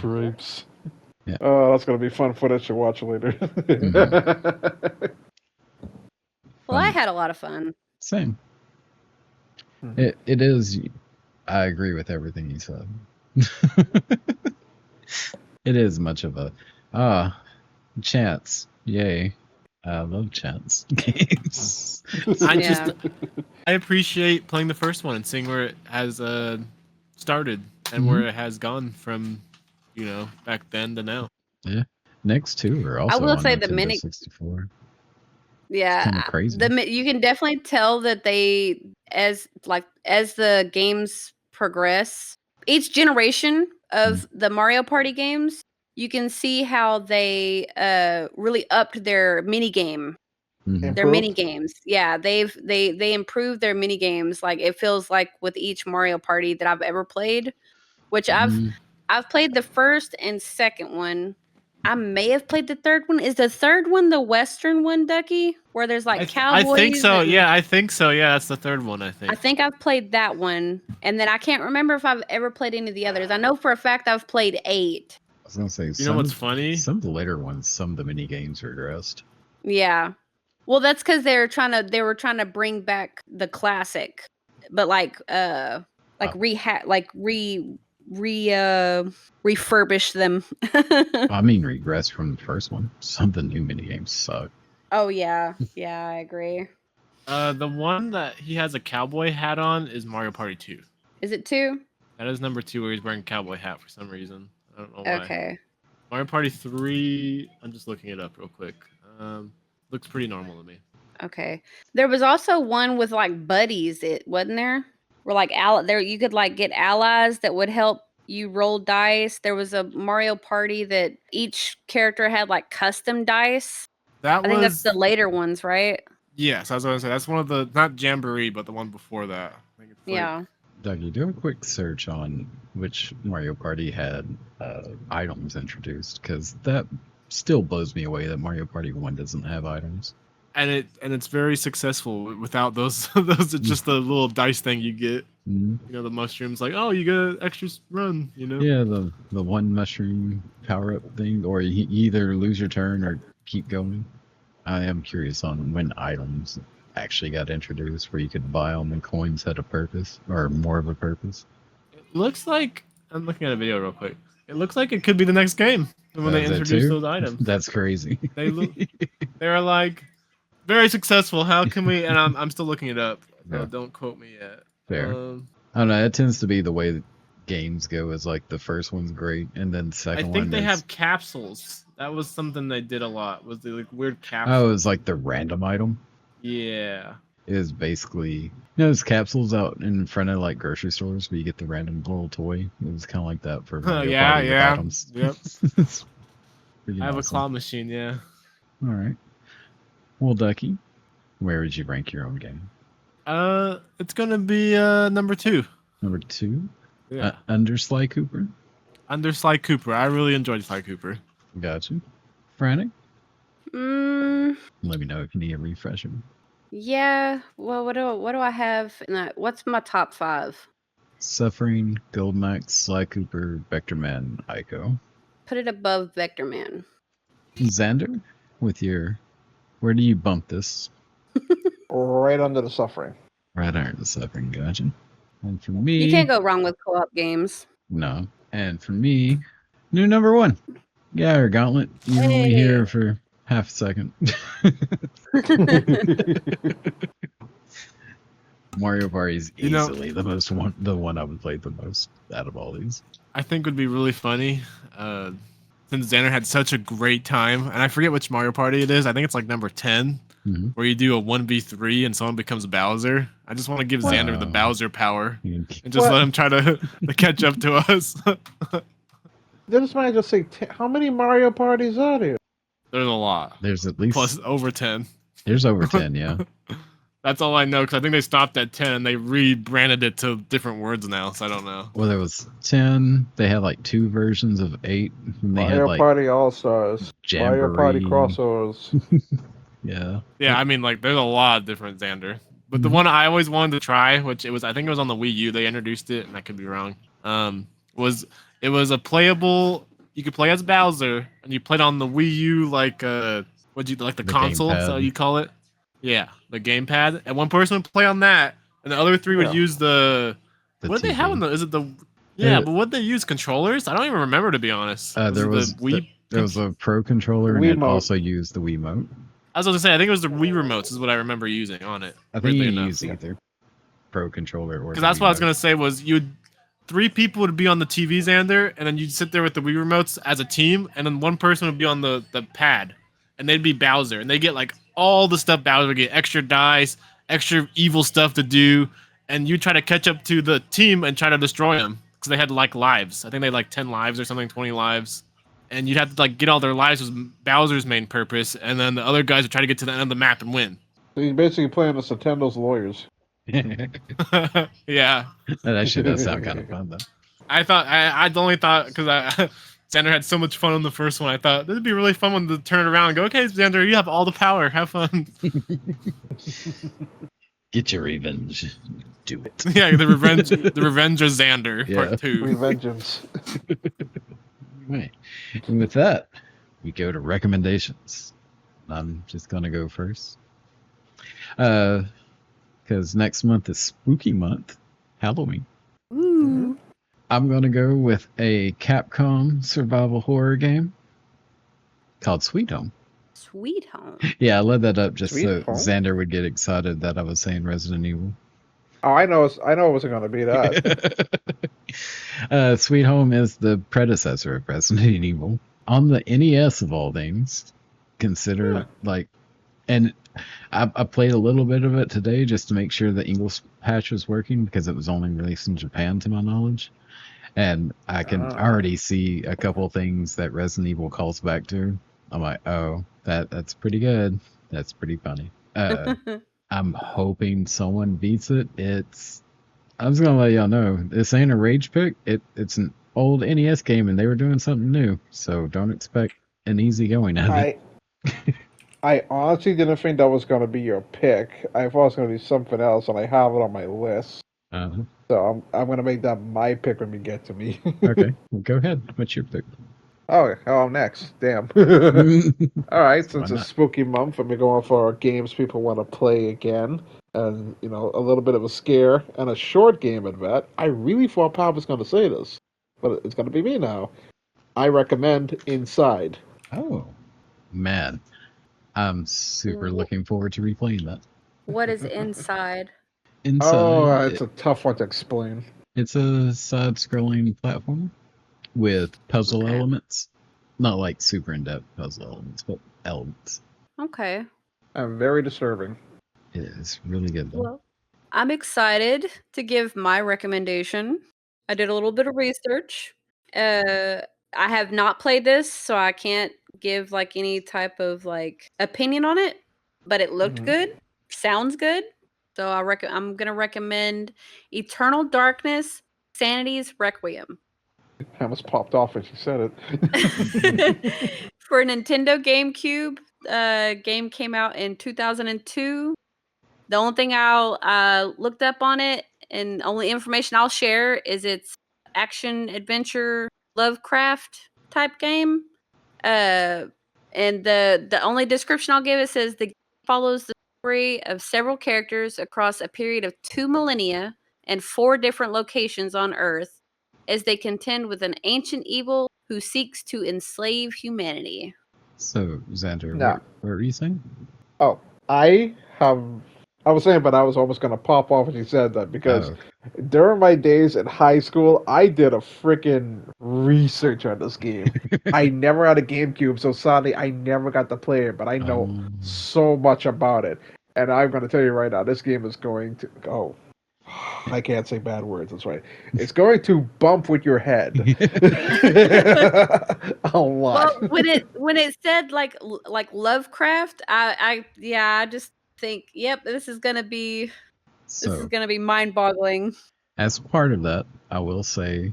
Grapes. Yeah. Oh, that's gonna be fun footage to watch later. Well, I had a lot of fun. Same. It is. I agree with everything you said. It is much of a chance. Yay. I love chance games. I appreciate playing the first one and seeing where it has started and where it has gone from, back then to now. Yeah. Next 2 are also I will on say Nintendo the mini. 64. Yeah, Kind of crazy. you can definitely tell that they, as the games progress, each generation of the Mario Party games, you can see how they really upped their mini game. Their mini games. Yeah, they improved their mini games. Like, it feels like with each Mario Party that I've ever played, which I've played the first and second one. I may have played the third one. Is the third one the Western one, Ducky? Where there's like cowboys? I think so. Yeah, I think so. Yeah, that's the third one, I think. I think I've played that one. And then I can't remember if I've ever played any of the others. I know for a fact I've played 8. I was going to say, you know what's funny? Some of the later ones, some of the mini games regressed. Yeah. Well, that's because they were trying to bring back the classic, but refurbish them. I mean, regress from the first one. Some of the new mini games suck. Oh yeah, I agree. The one that he has a cowboy hat on is Mario Party 2. Is it 2? That is number 2, where he's wearing a cowboy hat for some reason. I don't know why. Okay. Mario Party 3. I'm just looking it up real quick. Looks pretty normal to me. Okay. There was also one with like buddies, wasn't there? Where like there you could like get allies that would help you roll dice. There was a Mario Party that each character had like custom dice. I think that's the later ones, right? Yes, I was going to say that's one of the, not Jamboree, but the one before that. I think it's Dougie, do a quick search on which Mario Party had items introduced, because that still blows me away that Mario Party 1 doesn't have items. And it's very successful without those. Those are just the little dice thing you get. The mushrooms, like, oh, you get an extra run. Yeah, the one mushroom power up thing, or you either lose your turn or keep going. I am curious on when items actually got introduced, where you could buy them and coins had a purpose or more of a purpose. It looks like, I'm looking at a video real quick. It looks like it could be the next game when they introduce those items. That's crazy. They're like very successful. How can we? And I'm still looking it up. So don't quote me yet. Fair. I don't know. It tends to be the way that games go. Is like the first one's great, and then the second one. I think they have capsules. That was something they did a lot. Was the like weird capsules? Oh, it was like the random item. Yeah. It is basically, there's capsules out in front of like grocery stores where you get the random little toy. It was kind of like that for yeah. items. Yep. I have a claw machine. Yeah. All right. Well, Ducky, where would you rank your own game? It's gonna be number 2. Number 2. Yeah. Under Sly Cooper. Under Sly Cooper. I really enjoyed Sly Cooper. Gotcha. Frantic. Let me know if you need a refresher. Yeah. Well, what do I have in that? What's my top 5? Suffering, Golden Axe, Sly Cooper, Vectorman, Ico. Put it above Vectorman. Xander, with your, where do you bump this? Right under the Suffering. Right under the Suffering, gotcha. And for me, you can't go wrong with co-op games. No. And for me, new number 1. Yeah, or Gauntlet. You're only here for half a second. Mario Party is easily the one I would play the most out of all these. I think would be really funny, since Xander had such a great time, and I forget which Mario Party it is. I think it's like number 10, where you do a 1v3 and someone becomes Bowser. I just want to give Xander the Bowser power and just let him try to catch up to us. This might just say, how many Mario parties are there? There's a lot. There's at least plus over 10. There's over 10, yeah. That's all I know because I think they stopped at 10 and they rebranded it to different words now. So I don't know. Well, there was 10. They had like 2 versions of 8. And they Mario had like Party All Stars, Mario Party Jamboree. crossovers. Yeah. Yeah, I mean, like, there's a lot of different Xander. But the one I always wanted to try, which I think it was on the Wii U, they introduced it, and I could be wrong. Was a playable. You could play as Bowser, and you played on the Wii U like the console, gamepad. so you call it. Yeah, the gamepad, and one person would play on that, and the other 3 would use the. What did they have TV. on the? Is it the? Yeah, but what they use controllers? I don't even remember, to be honest. There was a Pro controller, and it also used the Wiimote. I was going to say, I think it was the Wii remotes is what I remember using on it. I think you use either Pro controller or. Because that's what I was going to say was 3 people would be on the TV, Xander, and then you'd sit there with the Wii remotes as a team, and then one person would be on the pad, and they'd be Bowser, and they get like all the stuff Bowser would get, extra dice, extra evil stuff to do, and you try to catch up to the team and try to destroy them because they had like lives. I think they had like 10 lives or something, 20 lives. And you'd have to like get all their lives was Bowser's main purpose, and then the other guys would try to get to the end of the map and win. So he's basically playing as Nintendo's lawyers. Yeah. That actually does sound kind of fun, though. I only thought because Xander had so much fun on the first one. I thought this would be really fun when to turn it around and go, okay, Xander, you have all the power. Have fun. Get your revenge. Do it. Yeah, the revenge of Xander, part 2. Revengeance. Right. And with that, we go to recommendations. I'm just gonna go first. Because next month is spooky month, Halloween. Ooh. I'm gonna go with a Capcom survival horror game called Sweet Home. Sweet Home. Yeah, I led that up just Sweet so Home? Xander would get excited that I was saying Resident Evil. Oh, I know it wasn't going to be that. Sweet Home is the predecessor of Resident Evil on the NES of all things. Consider and I played a little bit of it today just to make sure the English patch was working because it was only released in Japan, to my knowledge. And I can already see a couple things that Resident Evil calls back to. I'm like, oh, that's pretty good. That's pretty funny. I'm hoping someone beats it. I'm just gonna let y'all know this ain't a rage pick. It's an old NES game, and they were doing something new. So don't expect an easy going at it. I honestly didn't think that was going to be your pick. I thought it was going to be something else, and I have it on my list. So I'm going to make that my pick when we get to me. Okay, well, go ahead. What's your pick? Oh, I'm next. Damn. All right, since it's spooky month, and we're going for games people want to play again, and a little bit of a scare and a short game at that. I really thought Pop was going to say this, but it's going to be me now. I recommend Inside. Oh, man, I'm super looking forward to replaying that. What is Inside? Inside. Oh, it's a tough one to explain. It's a side-scrolling platform with puzzle elements. Not like super in-depth puzzle elements, but elements. Okay. And very disturbing. It is really good, though. Well, I'm excited to give my recommendation. I did a little bit of research. I have not played this, so I can't give like any type of like opinion on it, but it looked good, sounds good. So I'm gonna recommend Eternal Darkness: Sanity's Requiem. I almost popped off when she said it. For Nintendo GameCube, game came out in 2002. The only thing I'll looked up on it, and only information I'll share, is it's action adventure Lovecraft type game. And the only description I'll give, it says the game follows the story of several characters across a period of 2 millennia and 4 different locations on Earth as they contend with an ancient evil who seeks to enslave humanity. So, Xander, No. what were you saying? Oh, I was saying, but I was almost going to pop off when you said that, because during my days in high school, I did a freaking research on this game. I never had a GameCube, so sadly, I never got to play it, but I know so much about it. And I'm going to tell you right now, this game is going to... Oh, I can't say bad words, that's right. It's going to bump with your head. A lot. Well, when it said like Lovecraft, I think, yep, this is gonna be So, mind-boggling. as part of that, I will say,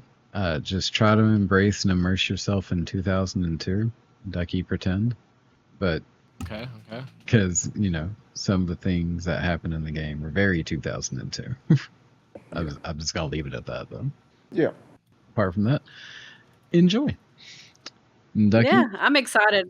just try to embrace and immerse yourself in 2002, Ducky Pretend. But Okay. because some of the things that happen in the game are very 2002. I'm just gonna leave it at that, though. Yeah. Apart from that, enjoy. Ducky, Yeah, I'm excited.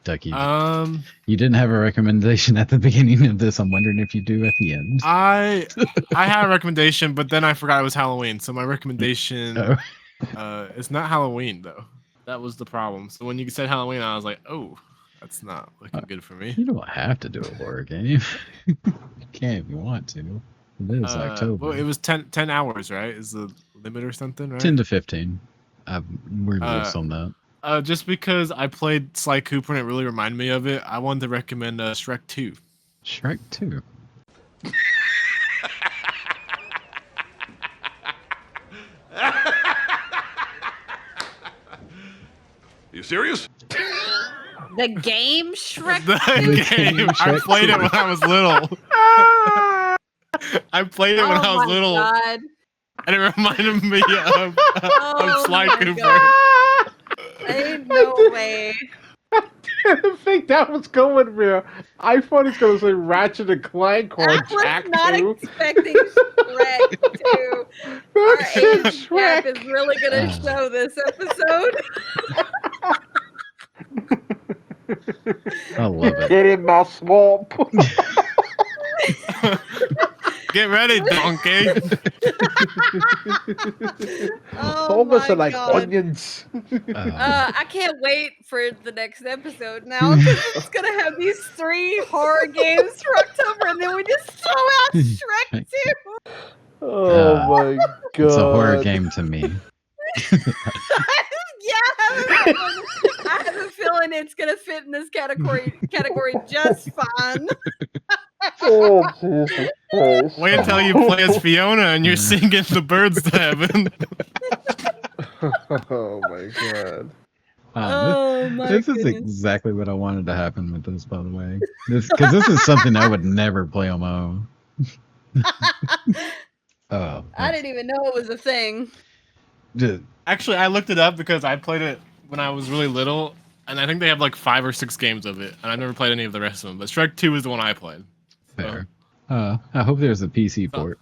Ducky, you didn't have a recommendation at the beginning of this. I'm wondering if you do at the end. I had a recommendation, but then I forgot it was Halloween. So my recommendation, it's not Halloween though. That was the problem. So when you said Halloween, I was like, oh, that's not looking good for me. You don't have to do a horror game. You can if you want to. It is October. Well, it was 10 hours, right? Is the limit or something, right? 10 to 15. We're loose on that. Just because I played Sly Cooper and it really reminded me of it, I wanted to recommend Shrek 2. Shrek 2. You serious? The game Shrek. The game. I played it when I was little. I played it when I was little. God. And it reminded me of Sly Cooper. God. Ain't no way. I didn't think that was going there. I thought he's going to say Ratchet and Clank or Jack 2. I was not expecting Shrek 2. Our age gap is really going to show this episode. I love it. Get in my swamp. Get ready, donkey. Almost like onions. I can't wait for the next episode now because it's going to have these 3 horror games for October and then we just throw out Shrek 2. Oh my god. It's a horror game to me. Yeah, I have a feeling it's going to fit in this category just fine. Oh, Jesus Christ. Wait until you play as Fiona and you're singing the birds to heaven. Oh my god. This is exactly what I wanted to happen with this, by the way. Because this is something I would never play on my own. I didn't even know it was a thing. Actually, I looked it up because I played it when I was really little, and I think they have like 5 or 6 games of it, and I've never played any of the rest of them. But Shrek 2 is the one I played. Fair. I hope there's a PC port.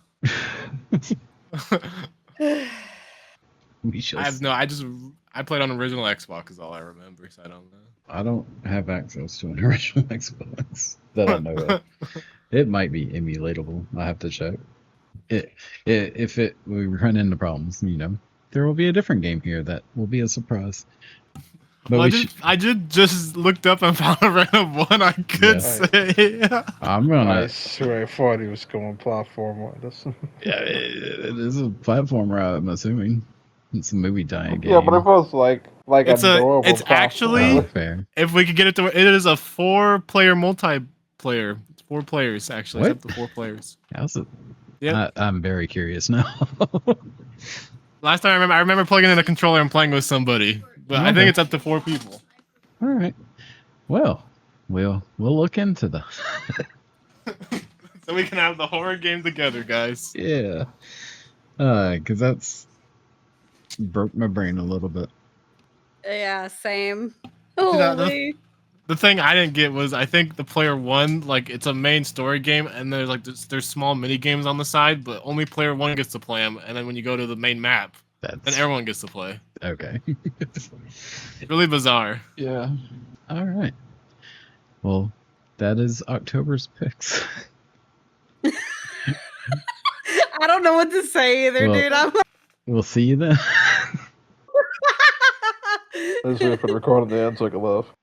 We shall I played on original Xbox is all I remember, so I don't know. I don't have access to an original Xbox that I know of. It might be emulatable. I have to check. If we run into problems, there will be a different game here that will be a surprise. But well, I did just looked up and found a random one I could say. I swear I thought he was going platform on this. Yeah, it is a platformer, I'm assuming. It's a movie tie-in game. Yeah, but it was like it's actually fair. If we could get it to, it is a 4-player multiplayer. It's 4 players actually. What? It's up to 4 players. How's it? Yeah, I'm very curious now. Last time I remember plugging in a controller and playing with somebody, but I think it's up to 4 people. All right. Well, we'll look into that. So we can have the horror game together, guys. Yeah. Because that's broke my brain a little bit. Yeah, same. The thing I didn't get was I think the player 1, like it's a main story game, and there's small mini games on the side, but only player 1 gets to play them. And then when you go to the main map, then everyone gets to play. Okay. Really bizarre. Yeah. All right. Well, that is October's picks. I don't know what to say either, dude. We'll see you then. I just wait for the recording to end so I can laugh.